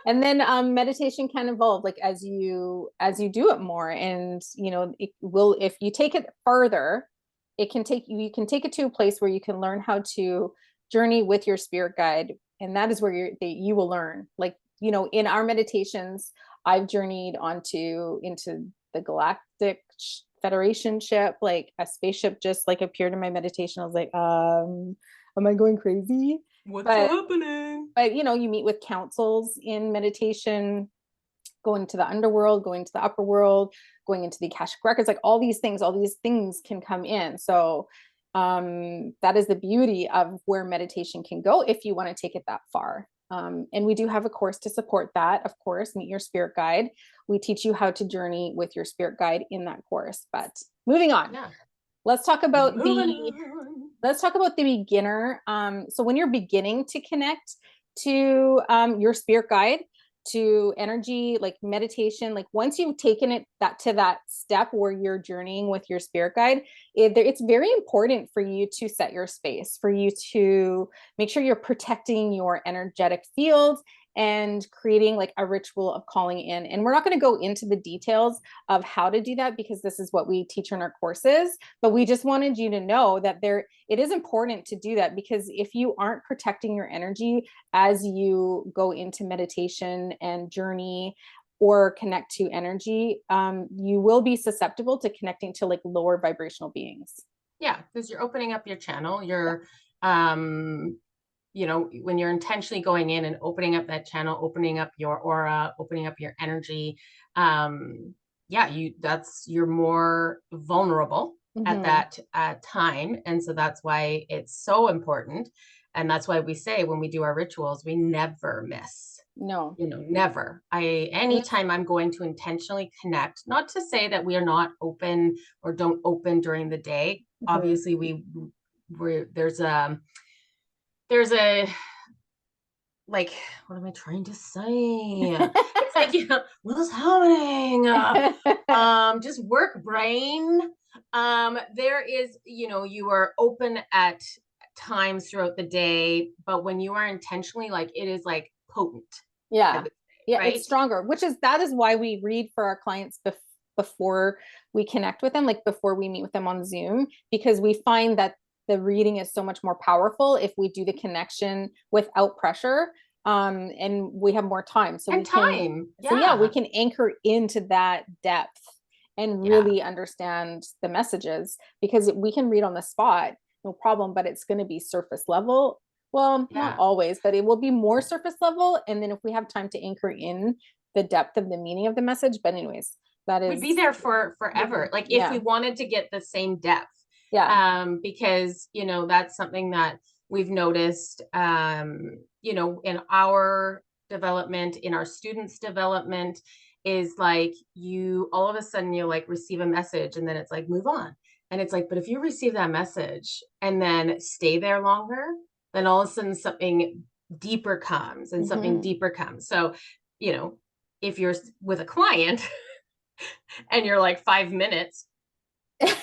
And then meditation can evolve like as you do it more, and it will, if you take it further, you can take it to a place where you can learn how to journey with your spirit guide, and that is where you will learn, like, in our meditations, I've journeyed into the galactic federation ship, like a spaceship just like appeared in my meditation. I was like, am I going crazy? What's but happening? but you meet with councils in meditation, going to the underworld, going to the upper world, going into the Akashic records, like all these things can come in. So that is the beauty of where meditation can go if you want to take it that far. And we do have a course to support that, of course. Meet your spirit guide. We teach you how to journey with your spirit guide in that course. But moving on, Yeah. let's talk about Moving the on. let's talk about the beginner. So when you're beginning to connect to your spirit guide, to energy, like meditation, like once you've taken it that step where you're journeying with your spirit guide, it's very important for you to set your space, for you to make sure you're protecting your energetic field and creating like a ritual of calling in. And we're not going to go into the details of how to do that because this is what we teach in our courses, but we just wanted you to know that it is important to do that, because if you aren't protecting your energy as you go into meditation and journey or connect to energy, you will be susceptible to connecting to like lower vibrational beings. Yeah, because you're opening up your channel. Yeah. Um when you're intentionally going in and opening up that channel, opening up your aura, opening up your energy, yeah, you're more vulnerable at Mm-hmm. that time. And so that's why it's so important. And that's why we say when we do our rituals, we never miss. No. Never. Anytime I'm going to intentionally connect, not to say that we are not open or don't open during the day. Mm-hmm. Obviously, there's a like, what am I trying to say? It's like, what is happening? Just work brain. There is, you are open at times throughout the day, but when you are intentionally, like, it is like potent, I Yeah. would say, Yeah, it's right? stronger, that is why we read for our clients before we connect with them, like before we meet with them on Zoom, because we find that the reading is so much more powerful if we do the connection without pressure. And we have more time. And time. Yeah, we Yeah. can anchor into that depth and Yeah. really understand the messages, because we can read on the spot, no problem, but it's going to be surface level. Well, not Yeah. always, but it will be more surface level. And then if we have time to anchor in the depth of the meaning of the message, but anyways, that We'd be is, there for forever. Like if we yeah, wanted to get the same depth. yeah. Because, that's something that we've noticed, in our development, in our students' development, is like you all of a sudden you like receive a message and then it's like move on. And it's like, but if you receive that message and then stay there longer, then all of a sudden something deeper comes and something Mm-hmm. deeper comes. So, if you're with a client and you're like 5 minutes,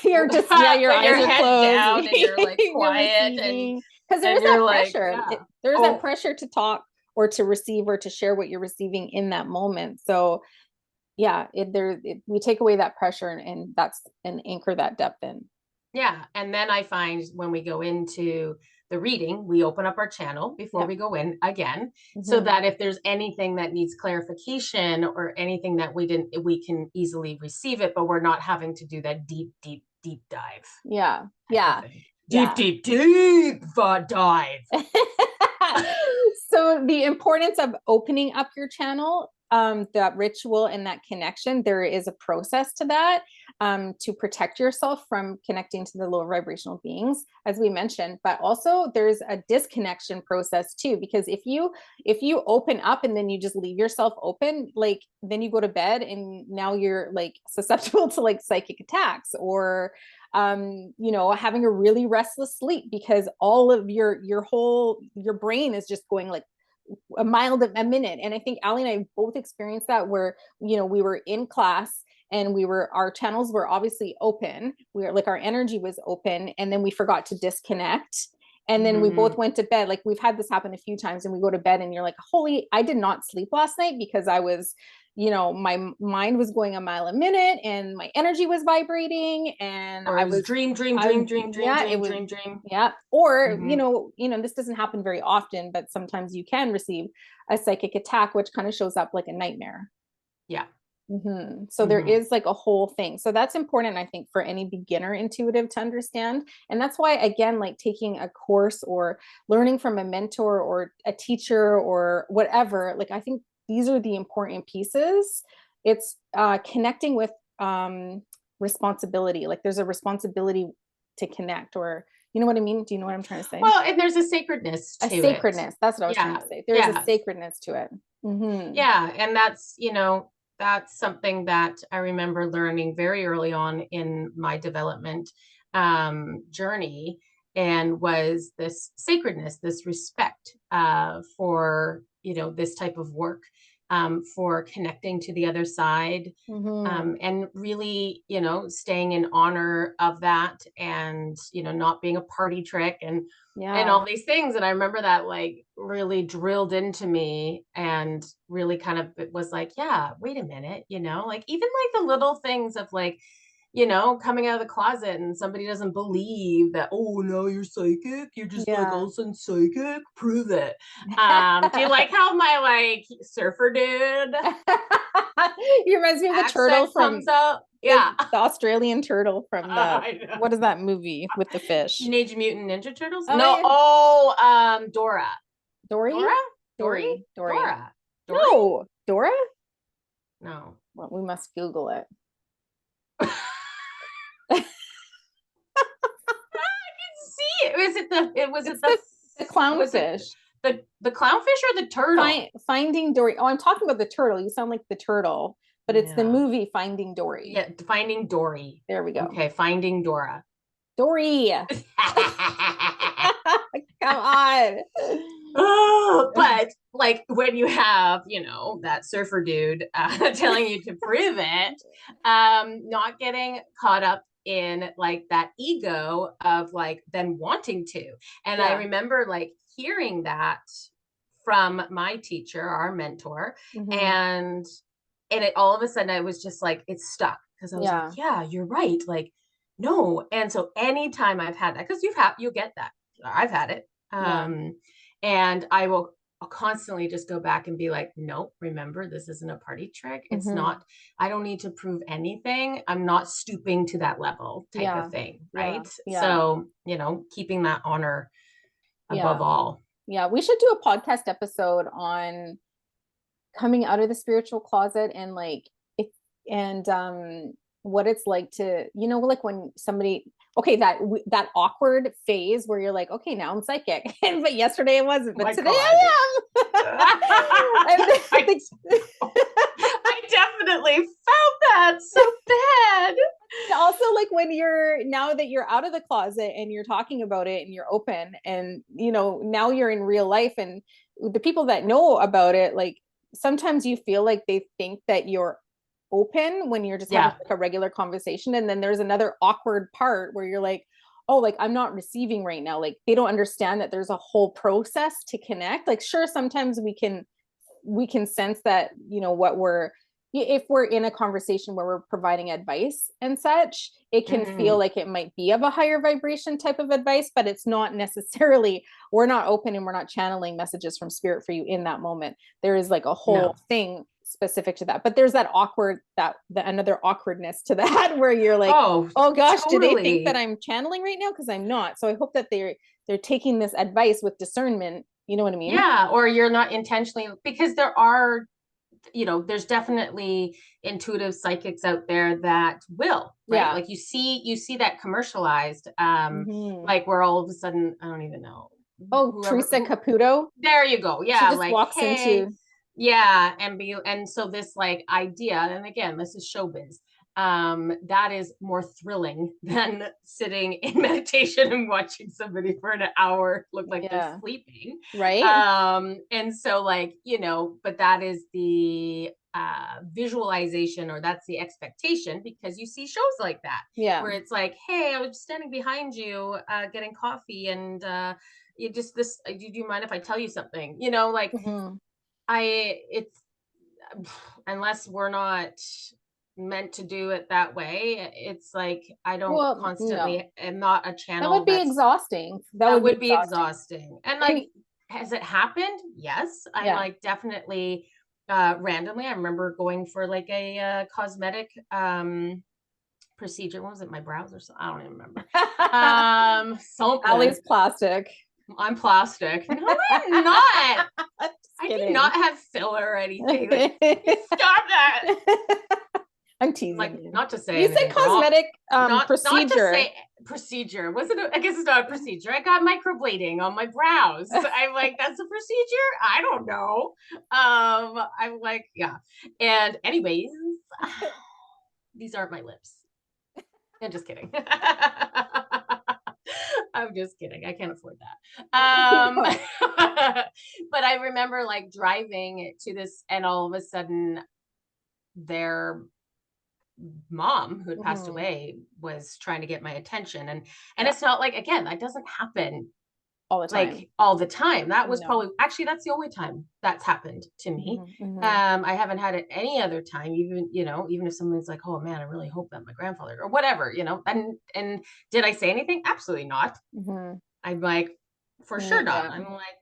You're just, yeah, your with eyes your are head closed. down and you're like You're quiet receiving, because there is and that you're like, pressure. yeah. There is that Oh, pressure to talk or to receive or to share what you're receiving in that moment. So yeah, we take away that pressure, and that's and anchor that depth in. yeah. And then I find when we go into the reading, we open up our channel before Yeah. we go in again, so Mm-hmm. that if there's anything that needs clarification or anything that we can easily receive it, but we're not having to do that deep, deep, deep dive Yeah. type of Yeah. thing. Deep, Yeah. deep, deep dive. So the importance of opening up your channel, that ritual and that connection, there is a process to that, to protect yourself from connecting to the lower vibrational beings, as we mentioned. But also there's a disconnection process too, because if you open up and then you just leave yourself open, like then you go to bed and now you're like susceptible to like psychic attacks, or having a really restless sleep because all of your brain is just going like a mile a minute. And I think Ali and I both experienced that, where we were in class and our channels were obviously open, we were like, our energy was open, and then we forgot to disconnect, and then we both Mhm. went to bed. Like, we've had this happen a few times, and we go to bed and you're like, holy, I did not sleep last night because I was, my mind was going a mile a minute and my energy was vibrating, and Or it was dream, dream, dream, dream, dream, yeah, it dream, was, dream, dream. yeah. Or, Mhm. this doesn't happen very often, but sometimes you can receive a psychic attack, which kind of shows up like a nightmare. Yeah. So there Mhm. is like a whole thing. So that's important, I think, for any beginner intuitive to understand. And that's why, again, like taking a course or learning from a mentor or a teacher or whatever, like I think these are the important pieces. It's connecting with responsibility. Like there's a responsibility to connect, or you know what I mean? Do you know what I'm trying to say? Well, and there's a sacredness A to it. sacredness. That's what I was trying Yeah. to say. There's a Yeah. sacredness to it. Mm-hmm. Yeah. And that's something that I remember learning very early on in my development journey, and was this sacredness, this respect for, this type of work, for connecting to the other side, Mm-hmm. and really, staying in honor of that, and, not being a party trick, and Yeah. all these things. And I remember that like really drilled into me, and really kind of it was like, yeah, wait a minute, like even like the little things of like, coming out of the closet and somebody doesn't believe that, oh no, you're psychic. You're just like all Yeah. of a sudden psychic. Prove it. Do you like how my like surfer dude He reminds me of the turtle accent comes from up? Yeah. The Australian turtle from the, I know. what is that movie with the fish? Teenage Mutant Ninja Turtles? Oh, No. yeah. Oh, Dora. Dory? Dora? Dory? Dory. Dora. Dory? No, Dora? No. Well, we must Google it. See it. Was it the it was It's it the the was it clownfish. the clownfish or the turtle? Finding Dory. Oh, I'm talking about the turtle. You sound like the turtle, but it's the Yeah. movie Finding Dory. Yeah, Finding Dory. There we go. Okay, Finding Dora. Dory. Come on. Oh, but like when you have, that surfer dude telling you to prove it, not getting caught up in like that ego of like then wanting to. And I Yeah. remember like hearing that from my teacher, our mentor, Mhm. and it all of a sudden I was just like, it stuck because I was like, Yeah. yeah, you're right. Like, no. And so anytime I've had that, because you'll get that. I've had it. Yeah. And I'll constantly just go back and be like, nope, remember, this isn't a party trick. It's Mhm. not, I don't need to prove anything. I'm not stooping to that level type Yeah. of thing. Yeah. Right. Yeah. So, keeping that honor above Yeah. all. Yeah. We should do a podcast episode on coming out of the spiritual closet and like if and what it's like to, like when somebody, okay, that awkward phase where you're like, okay, now I'm psychic, but yesterday it wasn't, Oh but my today God. I am. I definitely felt that so bad. Also, like when now that you're out of the closet and you're talking about it and you're open and now you're in real life, and the people that know about it, like sometimes you feel like they think that you're open when you're just having Yeah. like a regular conversation, and then there's another awkward part where you're like, oh, like I'm not receiving right now. Like they don't understand that there's a whole process to connect. Like sure, sometimes we can sense that, what we're, if we're in a conversation where we're providing advice and such, it can feel like it might be of a higher vibration type of advice, but it's not necessarily. We're not open and we're not channeling messages from spirit for you in that moment. There is like a whole thing specific to that, but there's that another awkwardness to that where you're like, oh gosh, do they think that I'm channeling right now? Because I'm not. So I hope that they're taking this advice with discernment. You know what I mean? Yeah, or you're not intentionally, because there's definitely intuitive psychics out there that will, right? Yeah. Like you see that commercialized, Mhm. like where all of a sudden, I don't even know, Oh, Teresa Caputo. there you go. She Yeah, just like, walks hey, into. yeah, and so this like idea, and again, this is showbiz. That is more thrilling than sitting in meditation and watching somebody for an hour look like they're Yeah. sleeping. Right. And so like, but that is the visualization, or that's the expectation, because you see shows like that Yeah. where it's like, hey, I was standing behind you getting coffee, and you just this do you mind if I tell you something, like Mhm. it's unless we're not meant to do it that way, it's like I don't Well, no, constantly am not a that would channel be exhausting. That that would be would be exhausting. exhausting. And And like, has it happened? Yes. I'm yeah. like definitely randomly. I remember going for like a cosmetic procedure. What was it? My brows or something? I don't even remember. Something. Allie's plastic. I'm plastic. No, I'm not. Just I do kidding. not have filler or anything. Like, stop that. I'm teasing Like, you. not to say You said anything wrong. cosmetic Not to procedure. say procedure. Was it? I guess it's not a procedure. I got microblading on my brows. I'm like, that's a procedure. I don't know. I'm like, yeah. And anyways, these aren't my lips. I'm just kidding. I'm just kidding. I can't afford that. But I remember like driving to this, and all of a sudden, their mom, who had passed Mhm. away, was trying to get my attention, and it's not like, again, that doesn't happen All the time. like all the time. That was No. probably, actually, that's the only time that's happened to me. Mhm. I haven't had it any other time, even if someone's like, oh man, I really hope that my grandfather or whatever, and did I say anything? Absolutely not. Mhm. I'm like, for sure not. Yeah. I'm like,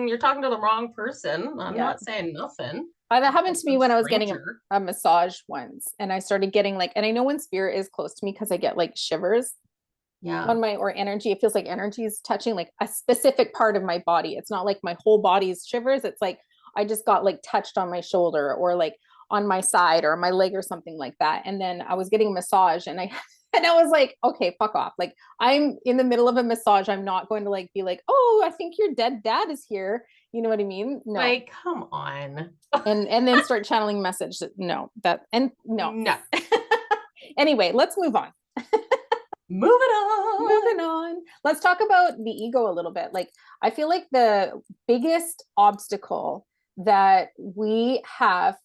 you're talking to the wrong person. I'm Yeah. not saying nothing. That happened to me some when I was getting stranger. a massage once, and I started getting like, and I know when spirit is close to me because I get like shivers Yeah. on my, or energy. It feels like energy is touching like a specific part of my body. It's not like my whole body's shivers. It's like I just got like touched on my shoulder or like on my side or my leg or something like that. And then I was getting a massage and I and I was like, okay, fuck off. Like I'm in the middle of a massage. I'm not going to like be like, oh, I think your dead dad is here. You know what I mean? No. Like, come on. And then start channeling message. No, that and no. No. Anyway, let's move on. Moving on. Moving on. Let's talk about the ego a little bit. Like, I feel like the biggest obstacle that we have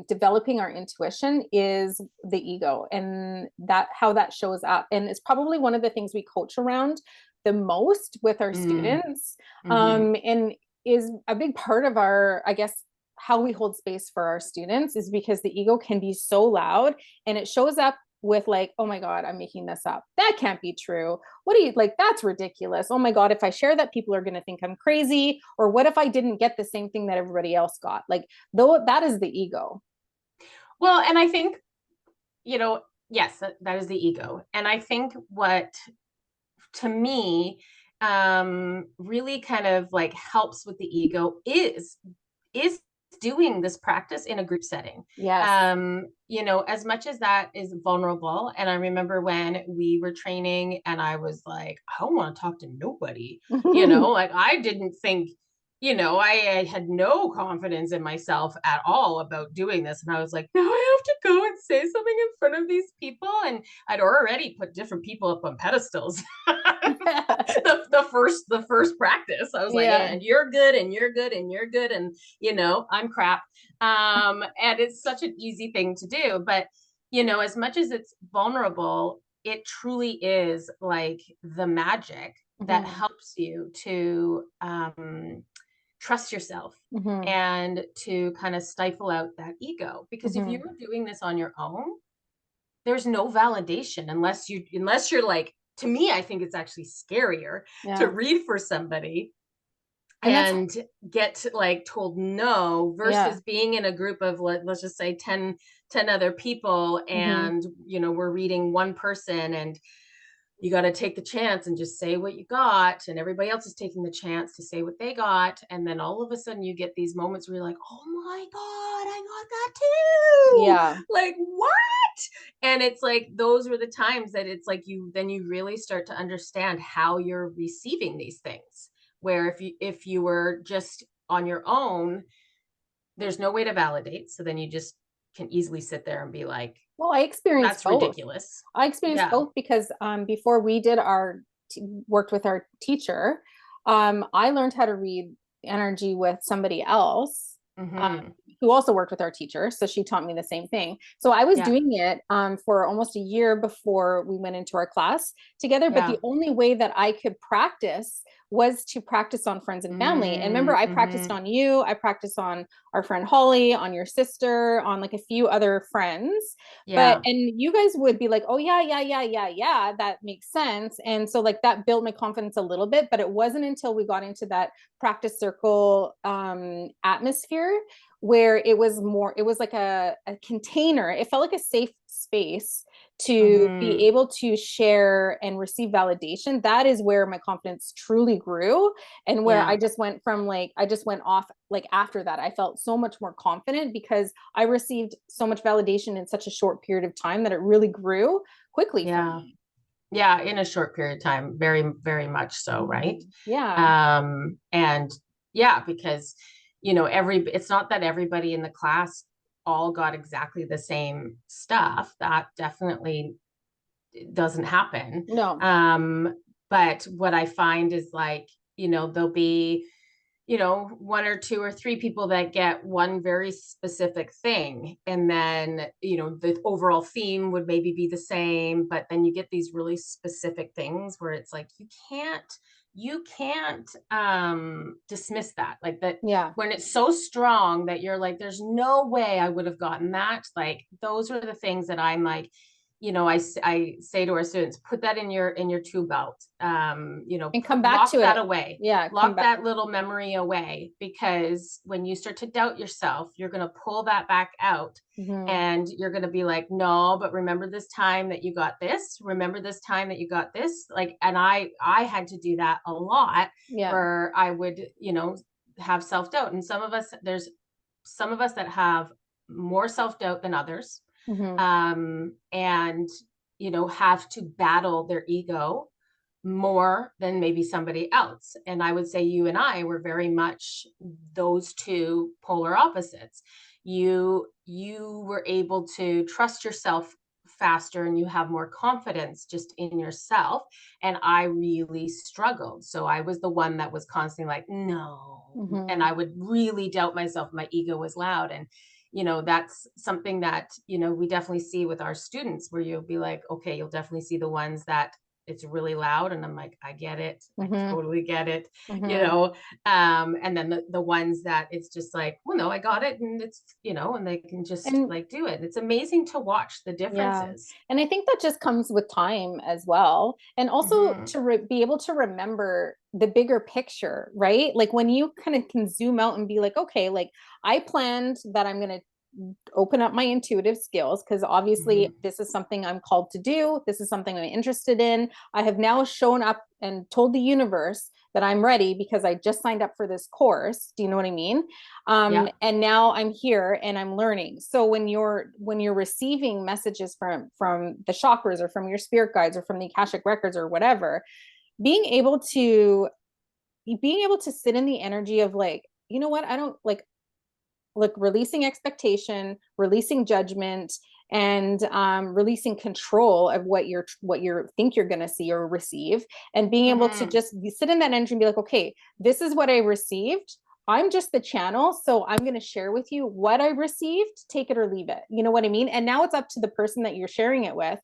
developing our intuition is the ego, and that how that shows up. And it's probably one of the things we coach around the most with our Mm, students, mm-hmm. and is a big part of our, I guess, how we hold space for our students is because the ego can be so loud and it shows up with like, oh my God, I'm making this up. That can't be true. What do you like? That's ridiculous. Oh my God, if I share that, people are going to think I'm crazy. Or what if I didn't get the same thing that everybody else got? Like, though, that is the ego. Well, and I think, yes, that is the ego. And I think what to me really kind of like helps with the ego is doing this practice in a group setting. Yes. As much as that is vulnerable. And I remember when we were training and I was like, I don't want to talk to nobody, like I didn't think, I had no confidence in myself at all about doing this. And I was like, now I have to go and say something in front of these people. And I'd already put different people up on pedestals. the first practice I was like, Yeah. and you're good and you're good and you're good and I'm crap, and it's such an easy thing to do, but as much as it's vulnerable, it truly is like the magic that Mm-hmm. helps you to trust yourself Mm-hmm. and to kind of stifle out that ego, because if you Mm-hmm. were doing this on your own, there's no validation unless you're like, to me, I think it's actually scarier to Yeah. read for somebody And that's, and get like told no yeah. versus being in a group of let's just say 10 other people, Mm-hmm. and we're reading one person, and you got to take the chance and just say what you got, and everybody else is taking the chance to say what they got, and then all of a sudden you get these moments where you're like, oh my god, I got that too, Yeah. like what? And it's like those were the times that it's like you really start to understand how you're receiving these things, where if you were just on your own, there's no way to validate, so then you just can easily sit there and be like, Well, I experienced that's both. ridiculous. I experienced Yeah. both because before we did worked with our teacher, I learned how to read energy with somebody else um, Mm-hmm. who also worked with our teacher. So she taught me the same thing. So I was Yeah. doing it for almost a year before we went into our class together. But Yeah. the only way that I could practice was to practice on friends and family. And remember, I practiced Mm-hmm. on you, I practiced on our friend Holly, on your sister, on like a few other friends. But Yeah. and you guys would be like, oh yeah, yeah, yeah, yeah, yeah, that makes sense. And so like that built my confidence a little bit, but it wasn't until we got into that practice circle atmosphere where it was like a container. It felt like a safe space to be Mm-hmm. able to share and receive validation. That is where my confidence truly grew, and where Yeah. I just went from like, I just went off. Like after that, I felt so much more confident because I received so much validation in such a short period of time that it really grew quickly for Yeah. me. Yeah. In a short period of time. Very, very much so. Right. Mhm. Yeah. And yeah, because, it's not that everybody in the class all got exactly the same stuff. That definitely doesn't happen. No. But what I find is like, there'll be, one or two or three people that get one very specific thing. And then, the overall theme would maybe be the same, but then you get these really specific things where it's like, you can't dismiss that, like that, Yeah. when it's so strong that you're like, there's no way I would have gotten that. Like those are the things that I'm like, I say to our students, put that in your tool belt, And come back lock to that it. away, Yeah, come lock back. that little memory away, because when you start to doubt yourself, you're going to pull that back out, Hmm. and you're going to be like, no, but remember this time that you got this, remember this time that you got this, like, and I had to do that a lot, Yeah. where I would, have self-doubt. And there's some of us that have more self-doubt than others, Hmm. and have to battle their ego more than maybe somebody else. And I would say you and I were very much those two polar opposites. You were able to trust yourself faster, and you have more confidence just in yourself, and I really struggled. So I was the one that was constantly like, no, and Hmm. I would really doubt myself. My ego was loud. And that's something that we definitely see with our students, where you'll be like, okay, you'll definitely see the ones that it's really loud, and I'm like, I get it, I Hmm. totally get it, you Hmm. know and then the ones that it's just like, well, no, I got it, and it's, and they can just And like do it. It's amazing to watch the yeah. differences. And I think that just comes with time as well. And also Hmm. to be able to remember the bigger picture, right? Like when you kind of can zoom out and be like, okay, like I planned that I'm going to open up my intuitive skills because obviously Hmm. this is something I'm called to do. This is something I'm interested in. I have now shown up and told the universe that I'm ready because I just signed up for this course. Do you know what I mean? Yeah. And now I'm here and I'm learning. So when you're receiving messages from the chakras or from your spirit guides or from the Akashic records or whatever, being able to sit in the energy of like, you know what, I don't like releasing expectation, releasing judgment, and releasing control of what you think you're going to see or receive, and being able to Hmm. just sit in that energy and be like, okay, this is what I received. I'm just the channel, so I'm going to share with you what I received. Take it or leave it. You know what I mean? And now it's up to the person that you're sharing it with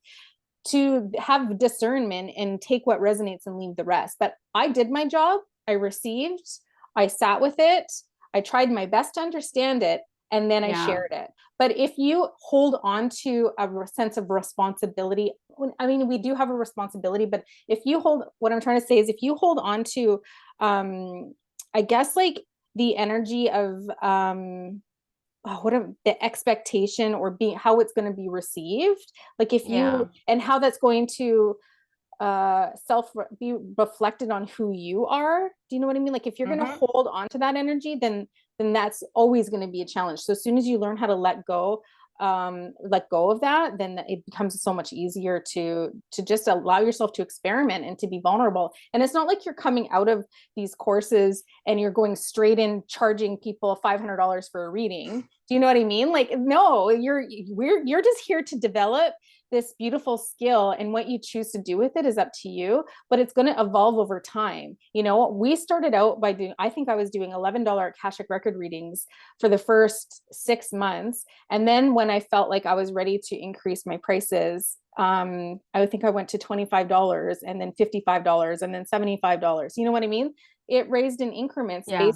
to have discernment and take what resonates and leave the rest. But I did my job. I received, I sat with it, I tried my best to understand it, and then I Yeah. shared it. But if you hold on to a sense of responsibility, I mean, we do have a responsibility, but if you hold, what I'm trying to say is if you hold on to, I guess, like the energy of, what the expectation or being how it's going to be received, like if you Yeah. and how that's going to self be reflected on who you are. Do you know what I mean? Like if you're going to Hmm. hold on to that energy, then that's always going to be a challenge. So as soon as you learn how to let go of that, then it becomes so much easier to just allow yourself to experiment and to be vulnerable. And it's not like you're coming out of these courses and you're going straight in charging people $500 for a reading. Do you know what I mean? Like, no, you're just here to develop this beautiful skill, and what you choose to do with it is up to you, but it's going to evolve over time. We started out by doing, I think I was doing $11 Akashic record readings for the first 6 months. And then when I felt like I was ready to increase my prices, I think I went to $25 and then $55 and then $75. You know what I mean? It raised in increments Yeah.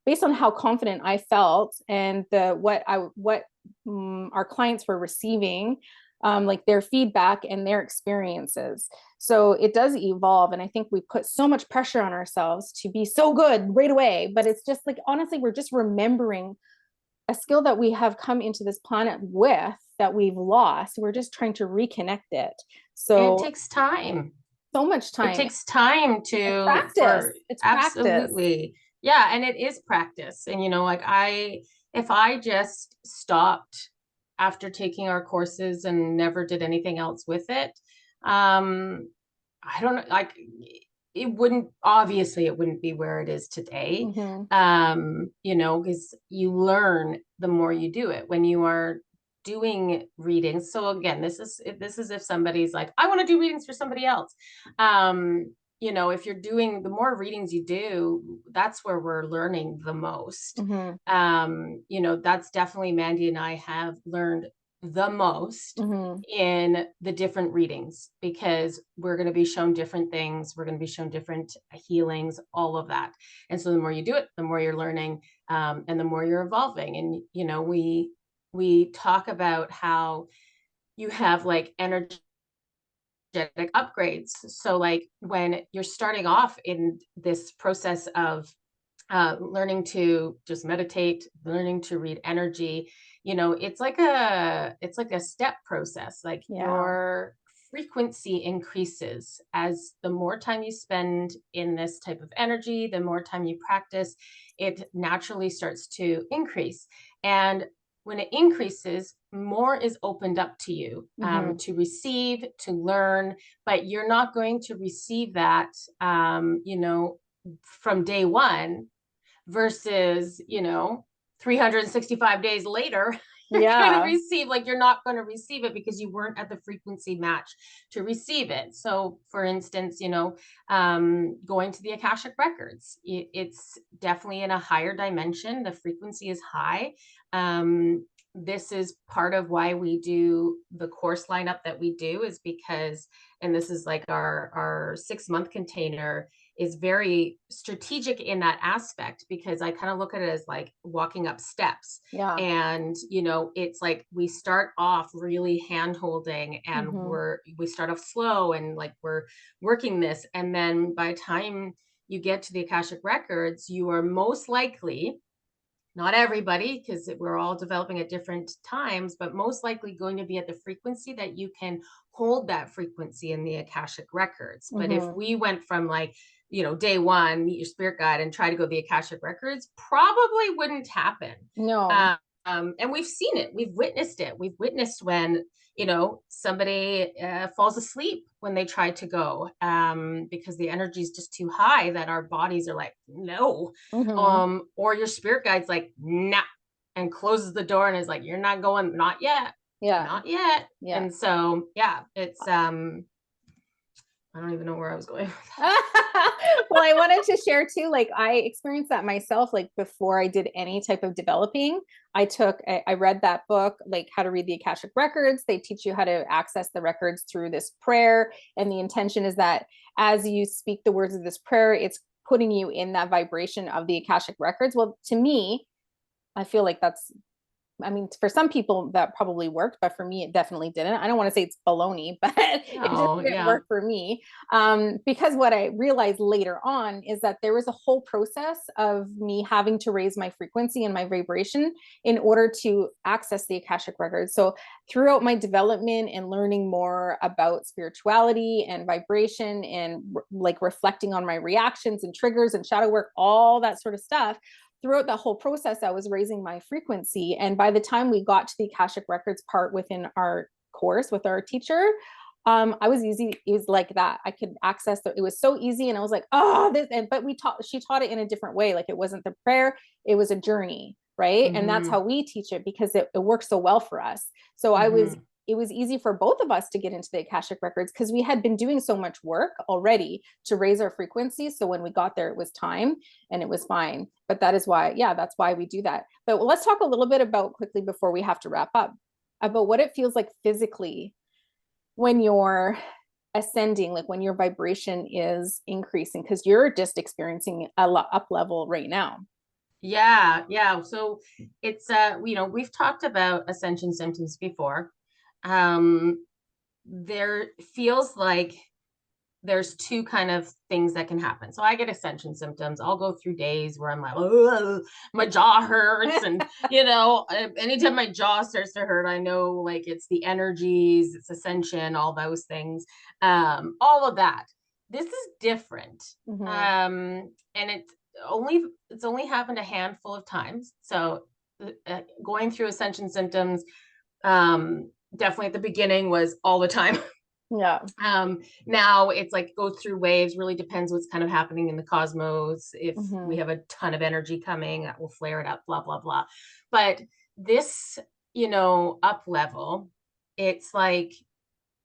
based on how confident I felt and what our clients were receiving, like their feedback and their experiences. So it does evolve. And I think we put so much pressure on ourselves to be so good right away. But it's just like, honestly, we're just remembering a skill that we have come into this planet with that we've lost. We're just trying to reconnect it. And it So, takes time. so much It time takes time and to practice. for It's practice. absolutely. Yeah, and it is practice. And like if I just stopped after taking our courses and never did anything else with it, I don't know, like it wouldn't be where it is today. Mm-hmm. Because you learn the more you do it when you are doing readings. So again, this is if somebody's like, I want to do readings for somebody else. If you're doing, the more readings you do, that's where we're learning the most. Mm-hmm. That's definitely, Mandy and I have learned the most Mm-hmm. in the different readings, because we're going to be shown different things, we're going to be shown different healings, all of that. And so the more you do it, the more you're learning, and the more you're evolving. And we talk about how you have like energetic upgrades. So like when you're starting off in this process of learning to just meditate, learning to read energy, it's like a step process. Like Yeah. your frequency increases as the more time you spend in this type of energy, the more time you practice, it naturally starts to increase. And when it increases, more is opened up to you, Hmm. to receive, to learn, but you're not going to receive that, from day one versus 365 days later. You're going to Yeah. receive, like, you're not going to receive it because you weren't at the frequency match to receive it. So for instance, going to the Akashic records, it's definitely in a higher dimension. The frequency is high. This is part of why we do the course lineup that we do, is because, and this is like our 6 month container is very strategic in that aspect, because I kind of look at it as like walking up steps. Yeah. And, it's like we start off really hand holding, and Hmm. we start off slow, and like we're working this. And then by the time you get to the Akashic records, you are most likely, not everybody, because we're all developing at different times, but most likely going to be at the frequency that you can hold that frequency in the Akashic records. But if Hmm. we went from like, day one, meet your spirit guide and try to go the Akashic records, probably wouldn't happen. No. And we've seen it, we've witnessed it. We've witnessed when, somebody falls asleep when they try to go, because the energy is just too high, that our bodies are like, no. Hmm. Or your spirit guide's like, nah, and closes the door and is like, you're not going, not yet, Yeah. not yet. Yeah. And so, yeah, it's, I don't even know where I was going with that. Well, I wanted to share too, like I experienced that myself, like before I did any type of developing. I read that book, like How to Read the Akashic Records. They teach you how to access the records through this prayer. And the intention is that as you speak the words of this prayer, it's putting you in that vibration of the Akashic Records. Well, to me, I feel like that's, I mean, for some people that probably worked, but for me, it definitely didn't. I don't want to say it's baloney, but it just Oh, didn't yeah. work for me. Because what I realized later on is that there was a whole process of me having to raise my frequency and my vibration in order to access the Akashic records. So throughout my development and learning more about spirituality and vibration and like reflecting on my reactions and triggers and shadow work, all that sort of stuff, throughout that whole process, I was raising my frequency. And by the time we got to the Akashic Records part within our course with our teacher, I was easy. It was like that. I could access it. It was so easy. And I was like, oh, this, and, but she taught it in a different way. Like it wasn't the prayer, it was a journey. Right. And that's Mm-hmm. how we teach it because it works so well for us. So Mm-hmm. it was easy for both of us to get into the Akashic records because we had been doing so much work already to raise our frequency. So when we got there, it was time and it was fine. But that is why, yeah, that's why we do that. But let's talk a little bit about quickly before we have to wrap up about what it feels like physically when you're ascending, like when your vibration is increasing, because you're just experiencing a up level right now. Yeah, yeah. So it's we've talked about ascension symptoms before. Um, there feels like there's two kind of things that can happen. So I get ascension symptoms. I'll go through days where I'm like, oh, my jaw hurts. And, anytime my jaw starts to hurt, I know like it's the energies, it's ascension, all those things, all of that. This is different. Mm-hmm. And it's only happened a handful of times. So going through ascension symptoms, definitely at the beginning was all the time. Yeah. Now it's like goes through waves, really depends what's kind of happening in the cosmos. If we Mm-hmm. have a ton of energy coming, that will flare it up, blah, blah, blah. But this, up level, it's like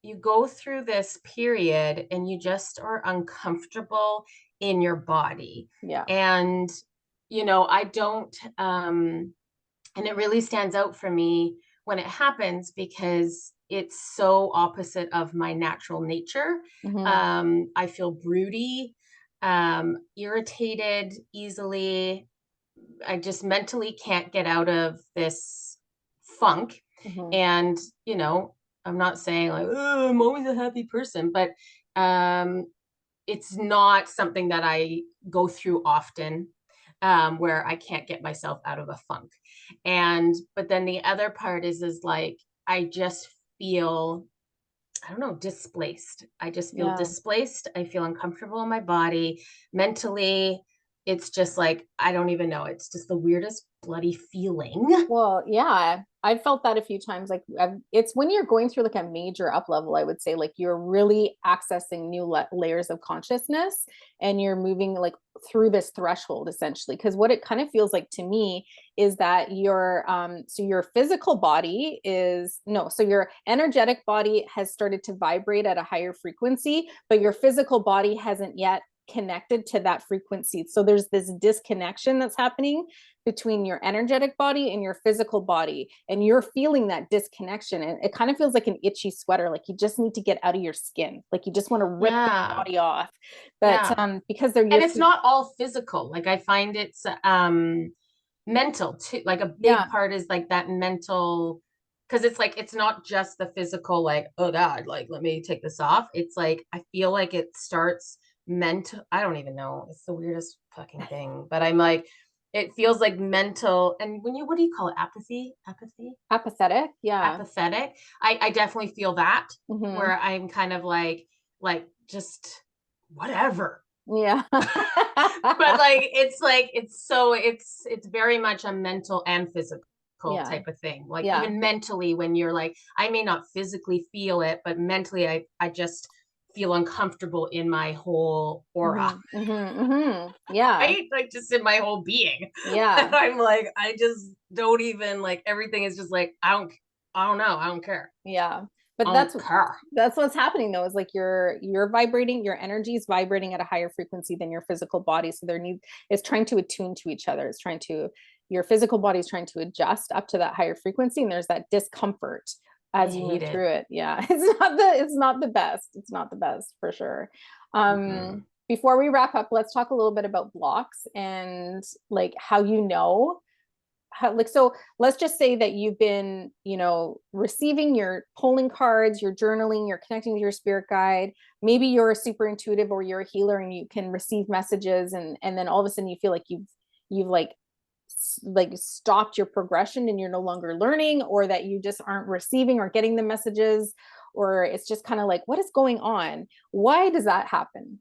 you go through this period and you just are uncomfortable in your body. Yeah. And, I don't, and it really stands out for me when it happens because it's so opposite of my natural nature. Mm-hmm. I feel broody, irritated easily. I just mentally can't get out of this funk. Mm-hmm. And, I'm not saying like, oh, I'm always a happy person, but um, it's not something that I go through often, where I can't get myself out of a funk. And but then the other part is like I just feel, I don't know, displaced. I just feel Yeah. displaced. I feel uncomfortable in my body, mentally. It's just like I don't even know. It's just the weirdest bloody feeling. Well, yeah, I've felt that a few times. Like it's when you're going through like a major up level, I would say, like you're really accessing new layers of consciousness and you're moving like through this threshold essentially. Because what it kind of feels like to me is that so your physical body is no, so your energetic body has started to vibrate at a higher frequency, but your physical body hasn't yet connected to that frequency. So there's this disconnection that's happening between your energetic body and your physical body, and you're feeling that disconnection, and it kind of feels like an itchy sweater, like you just need to get out of your skin, like you just want to rip the Yeah. body off. But Yeah. because they're And your it's not all physical. Like I find it's mental too. Like a big yeah. part is like that mental, because it's like it's not just the physical, like, oh God, like let me take this off. It's like I feel like it starts mental. I don't even know. It's the weirdest fucking thing. But I'm like, it feels like mental. And when you, what do you call it? Apathy? Apathy? Apathetic, yeah. Apathetic. I definitely feel that, Hmm. where I'm kind of like just whatever. Yeah. But like it's very much a mental and physical Yeah. type of thing. Like Yeah. even mentally, when you're like, I may not physically feel it, but mentally I just feel uncomfortable in my whole aura. Hmm. Hmm. Hmm. Yeah. Right? Like just in my whole being. And Yeah. I'm like, I just don't even like, everything is just like, I don't know. I don't care. Yeah. But I don't care. that's what's happening though, is like you're vibrating, your energy is vibrating at a higher frequency than your physical body. So there need it's trying to attune to each other. It's trying to your physical body is trying to adjust up to that higher frequency. And there's that discomfort I as you move hate it. through it. Yeah. It's not the best. It's not the best for sure. Mm-mm. Before we wrap up, let's talk a little bit about blocks and like how you know like so let's just say that you've been receiving your polling cards, you're journaling, you're connecting with your spirit guide, maybe you're a super intuitive or you're a healer and you can receive messages, and then all of a sudden you feel like you've like stopped your progression and you're no longer learning, or that you just aren't receiving or getting the messages, or it's just kind of like what is going on. Why does that happen?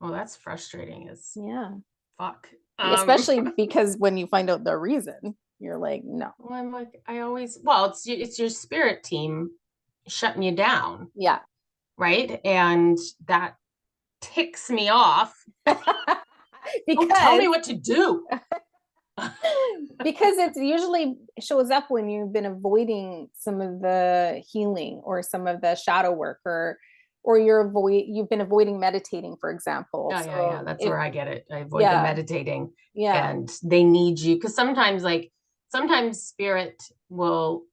Well, that's frustrating as Yeah. fuck. Especially because when you find out the reason, you're like, no. Well, I'm like, I always, well, it's your spirit team shutting you down, Yeah. right? And that ticks me off. Don't tell because me what to do. because it's usually shows up when you've been avoiding some of the healing or some of the shadow work, or you've been avoiding meditating, for example. Yeah. So That's it where I get it. I avoid the yeah, meditating, yeah. and they need you because sometimes, like, sometimes spirit will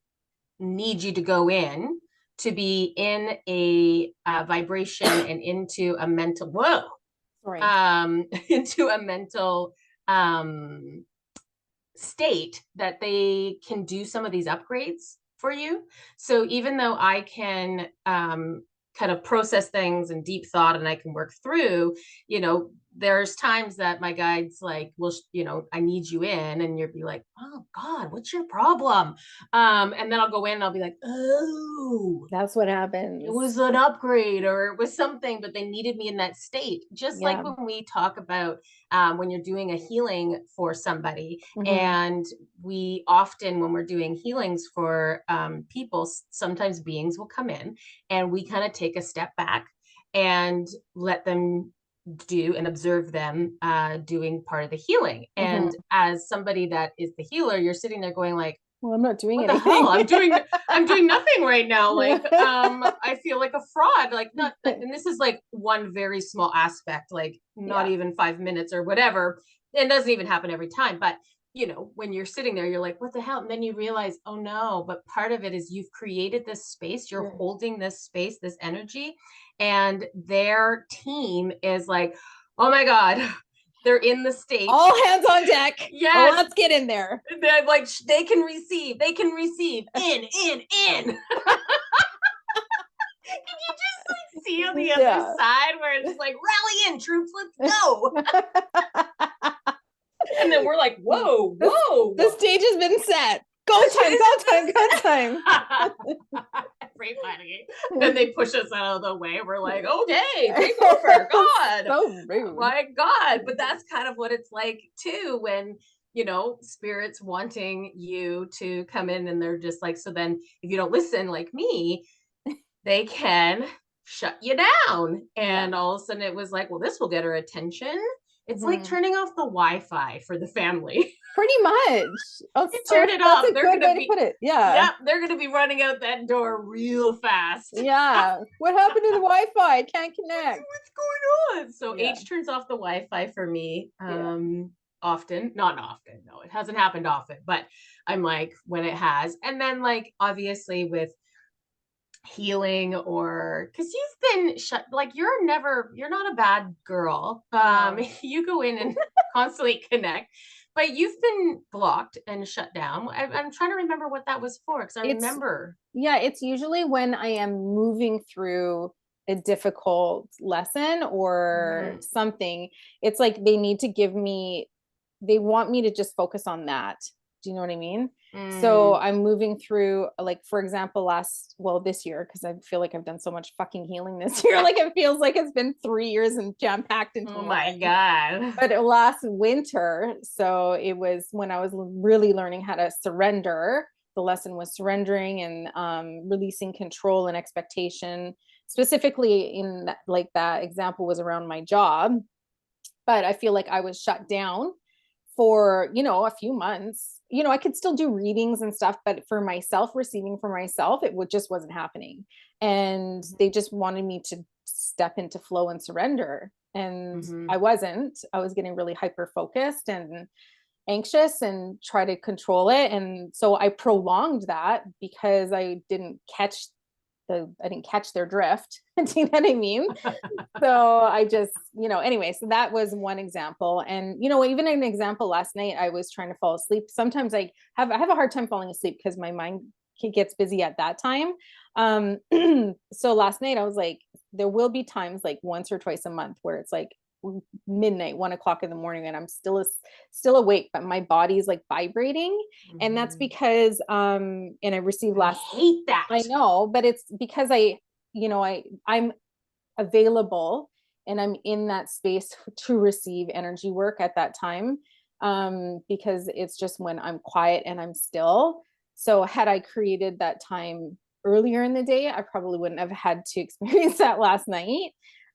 need you to go in to be in a vibration and into a mental, whoa, Sorry. into a mental um state that they can do some of these upgrades for you. So even though I can kind of process things in deep thought and I can work through, there's times that my guides like, well, I need you in, and you'll be like, oh God, what's your problem? And then I'll go in and I'll be like, oh, That's what it happens. was an upgrade or it was something, but they needed me in that state. Just like Yeah. when we talk about when you're doing a healing for somebody, Hmm. and we often, when we're doing healings for people, sometimes beings will come in and we kind of take a step back and let them do and observe them doing part of the healing. And Hmm. as somebody that is the healer, you're sitting there going like, Well, I'm not doing what the hell, anything. I'm doing nothing right now, like I feel like a fraud, like not, and this is like one very small aspect, like not Yeah. even 5 minutes or whatever. It doesn't even happen every time, but when you're sitting there you're like, what the hell, and then you realize, oh no, but part of it is you've created this space, you're Sure. holding this space, this energy, and their team is like, oh my God, they're in the state. All hands on deck. Yes, Let's get in there. they're like, they can receive in. you just like see on the other Yeah. side where it's like, rally in, troops, let's go. And then we're like, whoa, whoa. The stage has been set. Go time, go time, go time. Free fighting. Then they push us out of the way. We're like, okay, take over. God. So rude. My God. But that's kind of what it's like too when, you know, spirits wanting you to come in and they're just like, so then if you don't listen like me, they can shut you down. And Yeah. all of a sudden it was like, well, this will get her attention. It's like Mhm. turning off the Wi-Fi for the family. Pretty much. Oh, You turn it that's off, a they're good gonna way to be, put it. Yeah. yep, they're gonna be running out that door real fast. Yeah. What happened to the Wi-Fi? I can't connect. What's going on? So Yeah. H turns off the Wi-Fi for me. Yeah. Often, not often. No, it hasn't happened often, but I'm like when it has. And then like obviously with healing or because you've been shut, like you're not a bad girl. No. You go in and constantly connect, but you've been blocked and shut down. I'm trying to remember what that was for because I It's remember. Yeah, it's usually when I am moving through a difficult lesson or Mhm. something. It's like they want me to just focus on that. Do you know what I mean? So Mm. I'm moving through, like, for example, this year, because I feel like I've done so much fucking healing this year. Like, it feels like it's been 3 years and jam packed into Oh one. my God. But last winter, so it was when I was really learning how to surrender. The lesson was surrendering and releasing control and expectation. Specifically, in that, like that example was around my job, but I feel like I was shut down for a few months. I could still do readings and stuff, but for myself, receiving for myself, just wasn't happening. And they just wanted me to step into flow and surrender, and Mm-hmm. I was getting really hyper focused and anxious and try to control it. And so I prolonged that because I didn't catch their drift. Do you know what I mean? So I just, anyway, so that was one example. And, even an example last night, I was trying to fall asleep. Sometimes I have a hard time falling asleep because my mind gets busy at that time. So last night I was like, there will be times like once or twice a month where it's like midnight, 1 o'clock in the morning, and I'm still awake, but my body's like vibrating. And that's Mm-hmm. because, and I received I last, hate that. I know, but it's because I'm available and I'm in that space to receive energy work at that time, because it's just when I'm quiet and I'm still. So had I created that time earlier in the day, I probably wouldn't have had to experience that last night.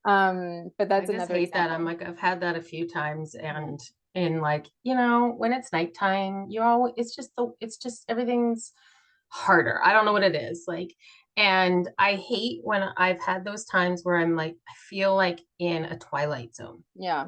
But I that's just another hate that. I'm example. like, I've had that a few times, Mhm. and in like, when it's nighttime, it's just everything's harder. I don't know what it is. Like, and I hate when I've had those times where I'm like, I feel like in a twilight zone. Yeah.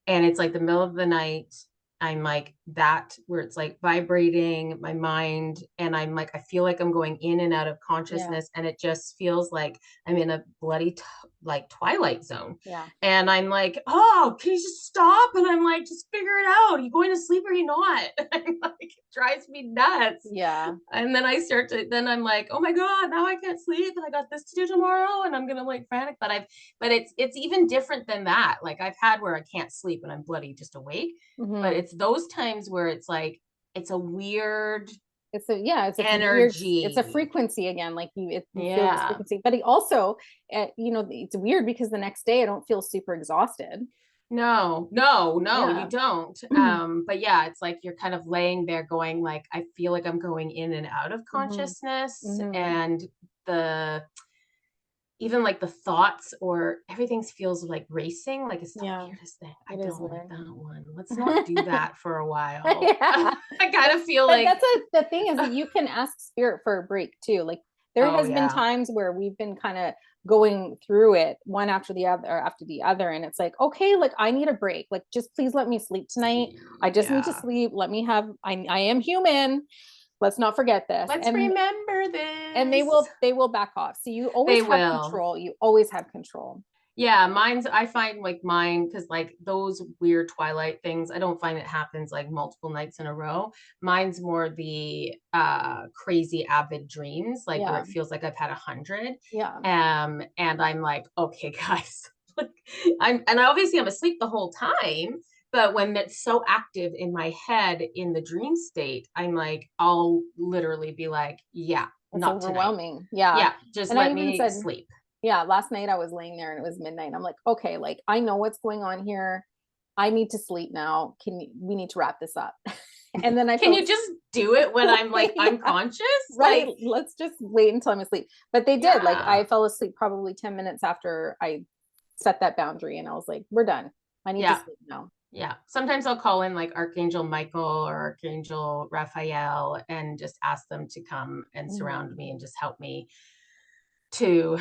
And it's like the middle of the night. I'm like that where it's like vibrating my mind, and I'm like I feel like I'm going in and out of Yeah. consciousness, and it just feels like I'm in a bloody like twilight zone. Yeah. And I'm like, oh, can you just stop? And I'm like, just figure it out, are you going to sleep or are you not? I'm like, it drives me nuts. Yeah. And then I'm like, oh my God, now I can't sleep and I got this to do tomorrow and I'm gonna like frantic. But it's even different than that. Like I've had where I can't sleep and I'm bloody just awake. But Hmm. it's those times where it's like it's a weird It's a energy. frequency again. Like you feel this Yeah. frequency, but it also, it's weird because the next day I don't feel super exhausted. No, no, no, you Yeah. don't. But yeah, it's like you're kind of laying there going like, I feel like I'm going in and out of Hmm. consciousness, Hmm. and the even like the thoughts or everything feels like racing. Like it's the Yeah, weirdest thing. I it is don't like weird. that one. Let's not do that for a while. Yeah. I kind of feel But like, the thing is that you can ask spirit for a break too. Like there oh has been yeah, times where we've been kind of going through it one after the other, and it's like, okay, like I need a break. Like just please let me sleep tonight. I just need to yeah. sleep. Let me have I am human. Let's not forget this. Let's remember And this. they will back off. So you always They have will. control. You always have control. Yeah, I find like mine, because like those weird twilight things, I don't find it happens like multiple nights in a row. Mine's more the crazy avid dreams, like where Yeah. it feels like I've had 100. Yeah. And I'm like, okay, guys, like and obviously I'm asleep the whole time, but when it's so active in my head in the dream state, I'm like, I'll literally be like, yeah, It's not tonight. overwhelming. Yeah. Yeah, just And I let even me said, sleep. yeah, last night I was laying there and it was midnight. I'm like, okay, like I know what's going on here. I need to sleep now. We need to wrap this up. And then I Can felt you just do it when I'm like yeah, unconscious? right. Like, Let's just wait until I'm asleep. But they did. Like yeah. I fell asleep probably 10 minutes after I set that boundary and I was like, we're done. I need to Yeah. sleep now. Yeah. Sometimes I'll call in like Archangel Michael or Archangel Raphael and just ask them to come and surround Mhm. me and just help me to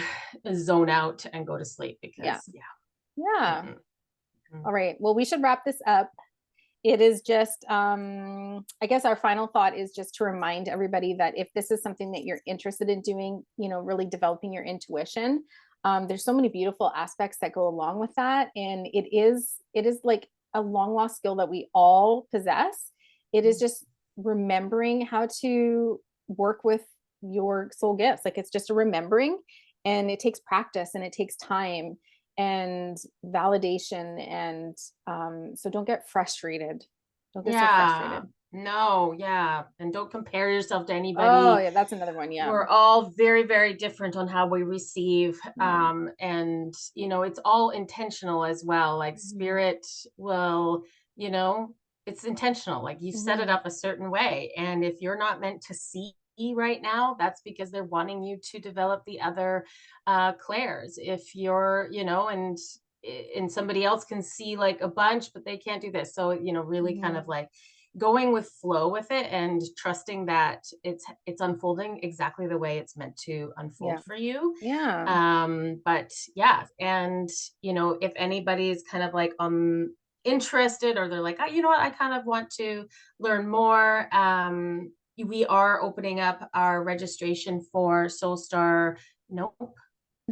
zone out and go to sleep Yeah. because, yeah. Yeah. Mm-mm, mm. All right. Well, we should wrap this up. It is just I guess our final thought is just to remind everybody that if this is something that you're interested in doing, really developing your intuition, there's so many beautiful aspects that go along with that, and it is like a long lost skill that we all possess. It is just remembering how to work with your soul gifts. Like it's just a remembering, and it takes practice and it takes time and validation. And so don't get frustrated. Don't get so Yeah. frustrated. No, yeah. And don't compare yourself to Oh anybody. yeah, that's another one. Yeah. We're all very, very different on how we receive. Yeah. And it's all intentional as well. Like Mm-hmm. spirit will, you know, it's intentional. Like you've set it Mm-hmm. up a certain way. And if you're not meant to see right now, that's because they're wanting you to develop the other clairs. If you're, and somebody else can see like a bunch, but they can't do this. So, really kind Mm-hmm. of like going with flow with it and trusting that it's unfolding exactly the way it's meant to Yeah. unfold for you. Yeah. But yeah, and if anybody's kind of like interested, or they're like, oh, you know what, I kind of want to learn more. We are opening up our registration for Soul Star. Nope.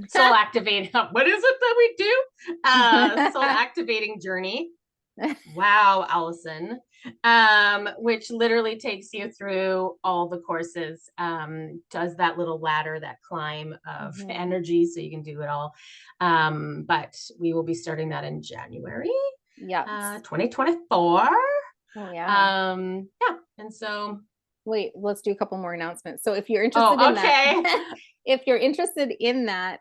Soul activating. What is it that we do? Soul activating journey. Wow, Allison. Which literally takes you through all the courses, does that little ladder, that climb of Mm-hmm. energy, so you can do it all. But we will be starting that in January, Yeah. 2024. Oh yeah. Yeah, and so, Wait, let's do a couple more announcements. So if you're interested oh, in that, okay. if you're interested in that,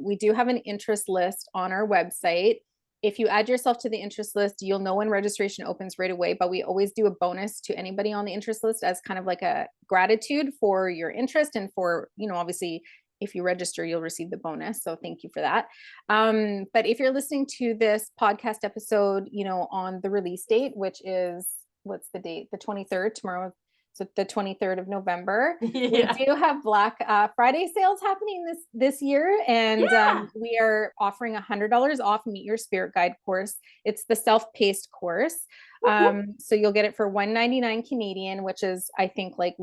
we do have an interest list on our website. If you add yourself to the interest list, you'll know when registration opens right away, but we always do a bonus to anybody on the interest list as kind of like a gratitude for your interest and for, obviously if you register, you'll receive the bonus. So thank you for that. But if you're listening to this podcast episode, on the release date, which is, what's the date? The 23rd, tomorrow. So the 23rd of November, we Yeah. do have Black Friday sales happening this year, and Yeah. we are offering $100 off Meet Your Spirit Guide course. It's the self-paced course, Whoop, whoop. so you'll get it for 199 Canadian, which is I think like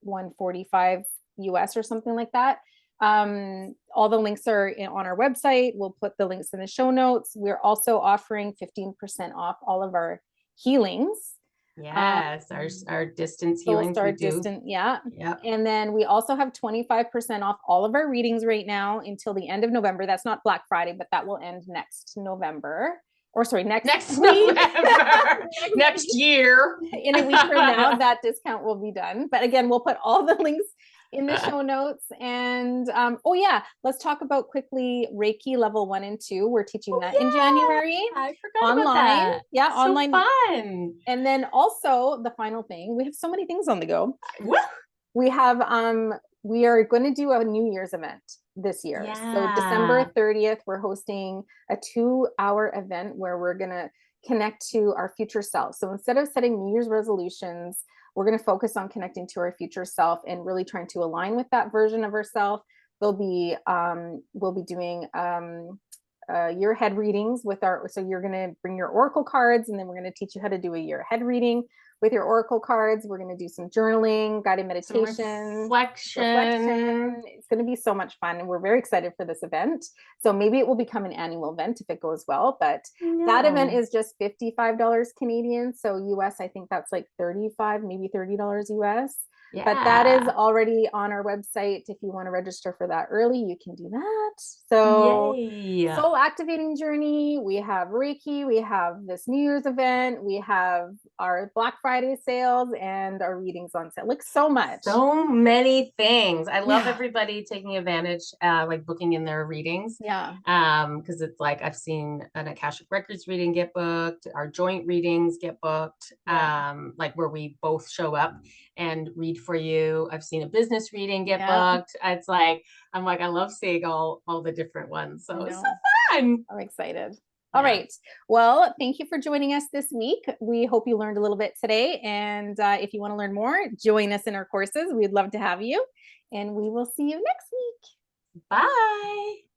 145 US or something like that. All the links are on our website. We'll put the links in the show notes. We're also offering 15% off all of our healings. Um, Yes, our distance Soul healings we Star do. Distant, yeah. Yep. And then we also have 25% off all of our readings right now until the end of November. That's not Black Friday, but that will end next November. Or sorry, next Next week. November, next year. In a week from now, that discount will be done. But again, we'll put all the links in the show notes. And oh yeah, let's talk about quickly Reiki level 1 and 2. We're teaching Oh that in yeah, January I forgot about online. that. Yeah, So online. fun. And then also the final thing, we have so many things on the go. Woo. We are going to do a New Year's event this year. So December Yeah. 30th, we're hosting a 2-hour event where we're going to connect to our future self. So instead of setting New Year's resolutions, we're going to focus on connecting to our future self and really trying to align with that version of ourselves. We'll be doing year ahead readings with so you're going to bring your oracle cards, and then we're going to teach you how to do a year ahead reading. with your oracle cards. We're going to do some journaling, guided Some meditation, reflection. reflection. It's going to be so much fun. And we're very excited for this event. So maybe it will become an annual event if it goes well. But that event is just $55 Canadian. So US, I think that's like 35, maybe $30 US. But that is Yeah. already on our website. If you want to register for that early, you can do that. So Yay. soul activating journey, we have Reiki, we have this New Year's event, we have our Black Friday sales and our readings on sale. Like so much. So many things. I love Yeah. everybody taking advantage, like booking in their readings. Yeah. Because it's like I've seen an Akashic Records reading get booked, our joint readings get booked, Yeah. like where we both show up and read for you. I've seen a business reading get Yeah. booked. It's like I'm like I love seeing all the different ones. I So it's so know. fun. I'm excited. All Yeah. right. Well, thank you for joining us this week. We hope you learned a little bit today. And if you want to learn more, join us in our courses. We'd love to have you. And we will see you next week. Bye.